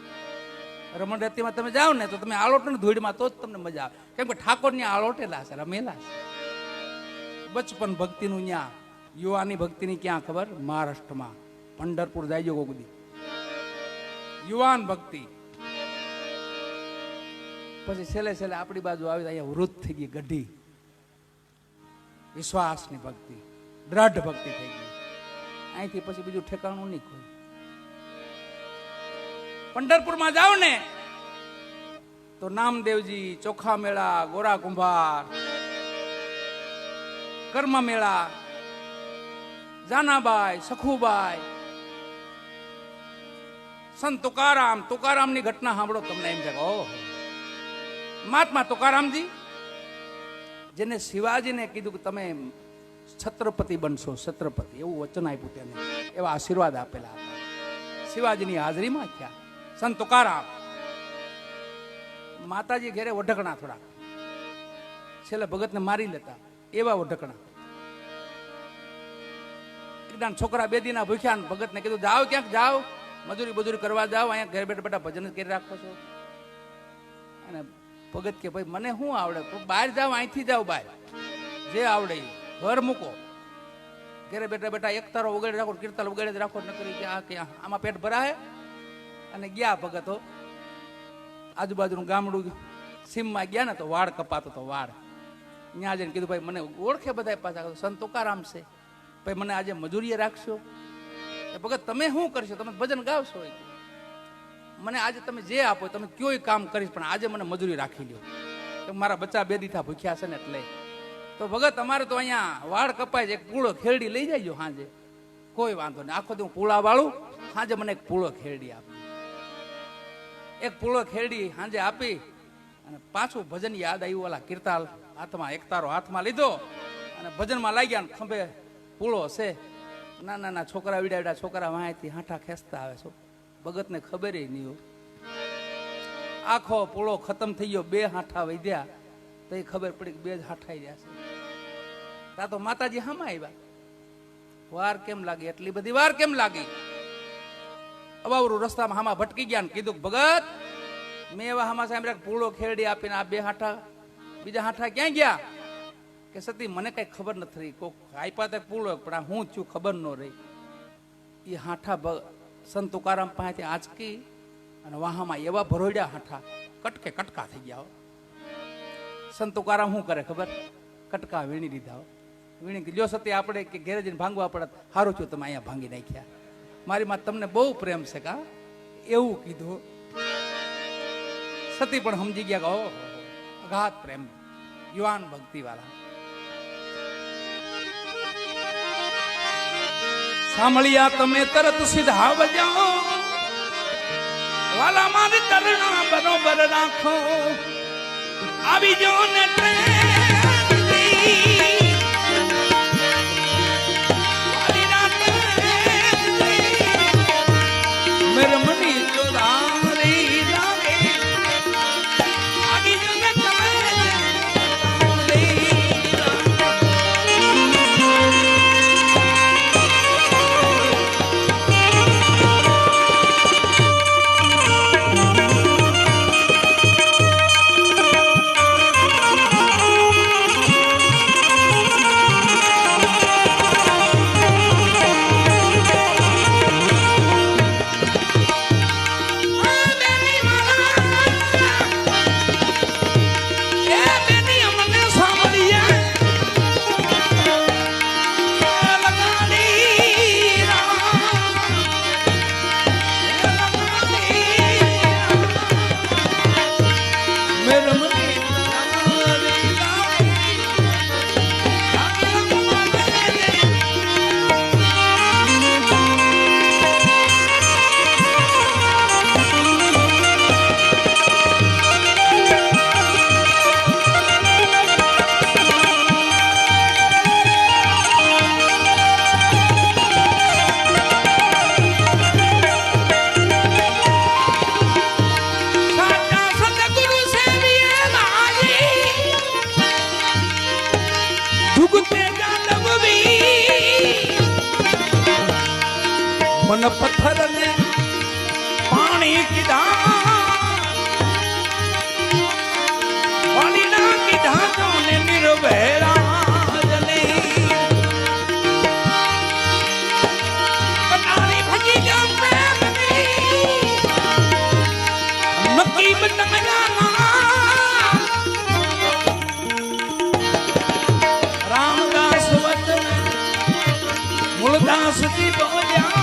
રમણ રેતીમાં તમે જાઓ ને તો તમે આળોટો ને ધૂળમાં તો જ તમને મજા આવે, કેમ કે ઠાકોર ત્યાં આળોટેલા છે, રમેલા છે. બચપન ભક્તિનું ત્યાં, યુવાની ભક્તિની ક્યાં ખબર? મહારાષ્ટ્રમાં પંઢરપુર જાયજો કોક દી. યુવાન ભક્તિ. પછી છેલ્લે છેલ્લે આપણી બાજુ આવી, અહીંયા વૃદ્ધ થઈ ગઈ, ગઢી. વિશ્વાસની ભક્તિ, દ્રઢ ભક્તિ થઈ ગઈ. અહીંથી પછી બીજું ઠેકાણું નહીં કોઈ. પંઢરપુરમાં જાઓ ને તો નામદેવજી, ચોખા મેળા, ગોરા કુંભાર, કર્મ મેળા, જાનાબાઈ, સખુબાઈ, સંત તુકારામ. તુકારામની ઘટના સાંભળો, તમને એમ થાય ઓહો. મહાત્મા તુકારામજી, જેને શિવાજીને કીધું કે તમે છત્રપતિ બનશો, છત્રપતિ, એવું વચન આપ્યું તેને, એવા આશીર્વાદ આપેલા હતા. શિવાજીની હાજરીમાં થયા સંત તુકારામ. માતાજી ઘેરે વઢકણા થોડા, છેલ્લે ભગતને મારી લેતા એવા વઢકણા. એકદમ છોકરા 2 દીના ભૂખ્યા, ભગતને કીધું જાઓ, ક્યાંક જાઓ, મજૂરી બજૂરી કરવા જાઓ, અહીંયા ઘરે બેઠા બેઠા ભજન કરી રાખો છો. અને ભગત કે ભાઈ મને શું આવડે, બહાર જાઓ, અહીંથી જાઓ બહાર, જે આવડે ઘર મૂકો. ઘરે બેઠા બેઠા એક તારો વગાડી રાખો, કીર્તન વગાડી રાખો, નકરી કે આમાં પેટ ભરાય. અને ગયા ભગતો આજુબાજુનું ગામડું સીમમાં ગયા ને તો વાળ કપાતો તો વાળ. ત્યાં જઈને કીધું ભાઈ મને ઓળખે બધા પાછા, સંત તુકારામ છે, ભાઈ મને આજે મજૂરીએ રાખશો? ભગત તમે શું કરશો? તમે ભજન ગાવશો? મને આજે તમે જે આપો તમે કયોય કામ કરીશ, પણ આજે મને મજૂરી રાખી લ્યો, મારા બચ્ચા 2 દીથા ભૂખ્યા છે ને એટલે. તો ભગત અમારે તો અહીંયા વાળ કપાય છે, એક પૂળો ખેરડી લઈ જાય સાંજે, કોઈ વાંધો નહીં, આખો દી પૂળા વાળું, સાંજે મને એક પૂળો ખેરડી આપી. એક પૂળો ખેરડી સાંજે આપી અને પાછું ભજન યાદ આવ્યું, ઓલા કીર્તાલ હાથમાં એકતારો હાથમાં લીધો અને ભજનમાં લાગ્યા ને ખંભે પૂળો છે. નાના છોકરા વિડા છોકરા વાંયથી હાંઠા ખેંચતા આવે છો, ભગતને ખબર નહીં હોય. આખો પૂળો ખતમ થઈ ગયો, 2 હાંઠા વધ્યા તો એ ખબર પડી કે 2 જ હાંઠાઈ રહ્યા છે. તા તો માતાજી હામાં આવ્યા, વાર કેમ લાગી, એટલી બધી વાર કેમ લાગી? અવાવરું રસ્તામાં હામાં ભટકી ગયા ને કીધું ભગત મેં એવા હામાં સાંભળ્યા પૂળો ખેરડી આપીને આ 2 હાંઠા, બીજા હાંઠા ક્યાં ગયા? કે સતી મને કઈ ખબર નથી રહી, કોક આપ્યા તે પૂળો પણ આ હું છું ખબર ન રહી. એ હાંઠા સંત તુકારામ પાસેથી આંચકી અને વાહામાં એવા ભરોડ્યા હાંઠા, કટકે કટકા થઈ ગયા. સંત તુકારામ શું કરે ખબર? કટકા વીણી દીધા. વીણી લ્યો સતી આપણે કે ઘેરે જઈને ભાંગવા પડે, સારું છું તમે અહીંયા ભાંગી નાખ્યા, મારી માં તમને બહુ પ્રેમ છે કા, એવું કીધું. સતી પણ સમજી ગયા કે ઓહો અગાધ પ્રેમ, યુવાન ભક્તિ વાળા. સાંભળ્યા તમે તરત સીધા બજાઓ, વાલા મારી તરણા બરોબર રાખો, આવી જો ને મેરે મની ચોરારી લાગે, આવી જો ને મન પથ્થર ને પાણી કીધા, પાણી ના કીધા તો ને નિર્ભેરા જને પટારી ભજી જામ નક્કી બનાયા રામદાસ વચન મૂળદાસ જી બોલ્યા,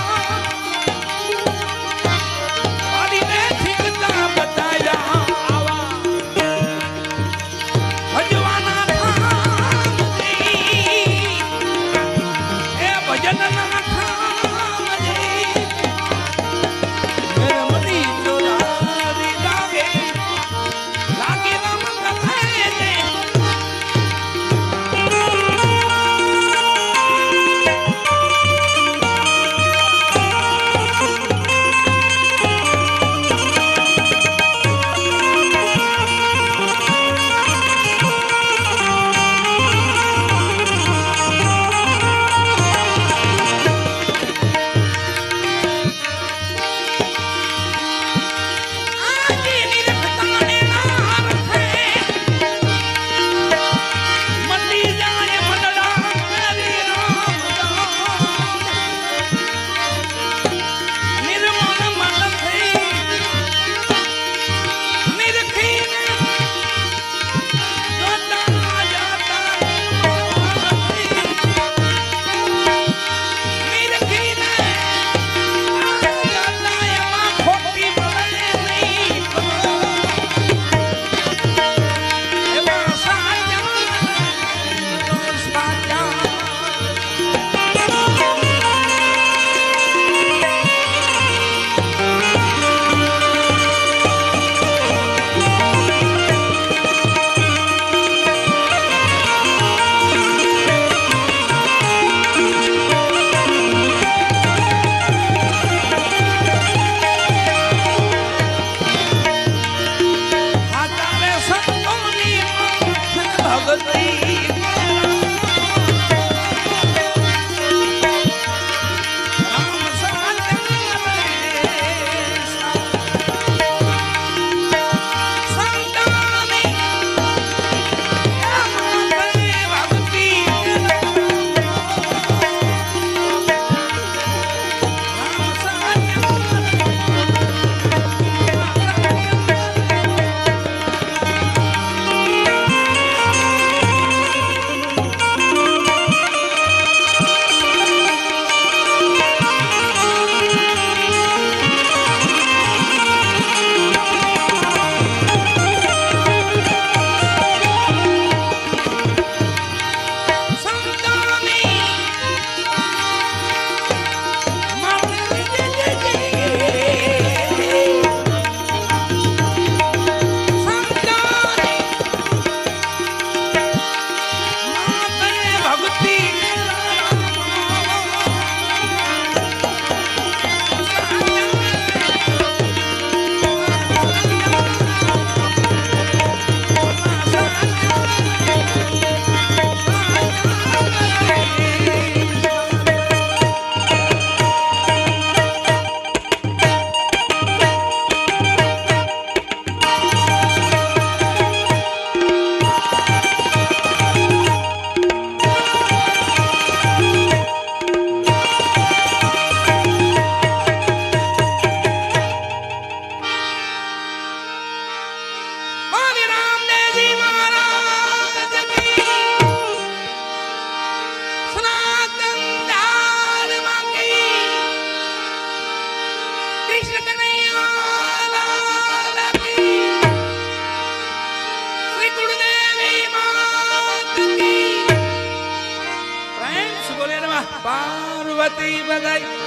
પાર્વતી બધાય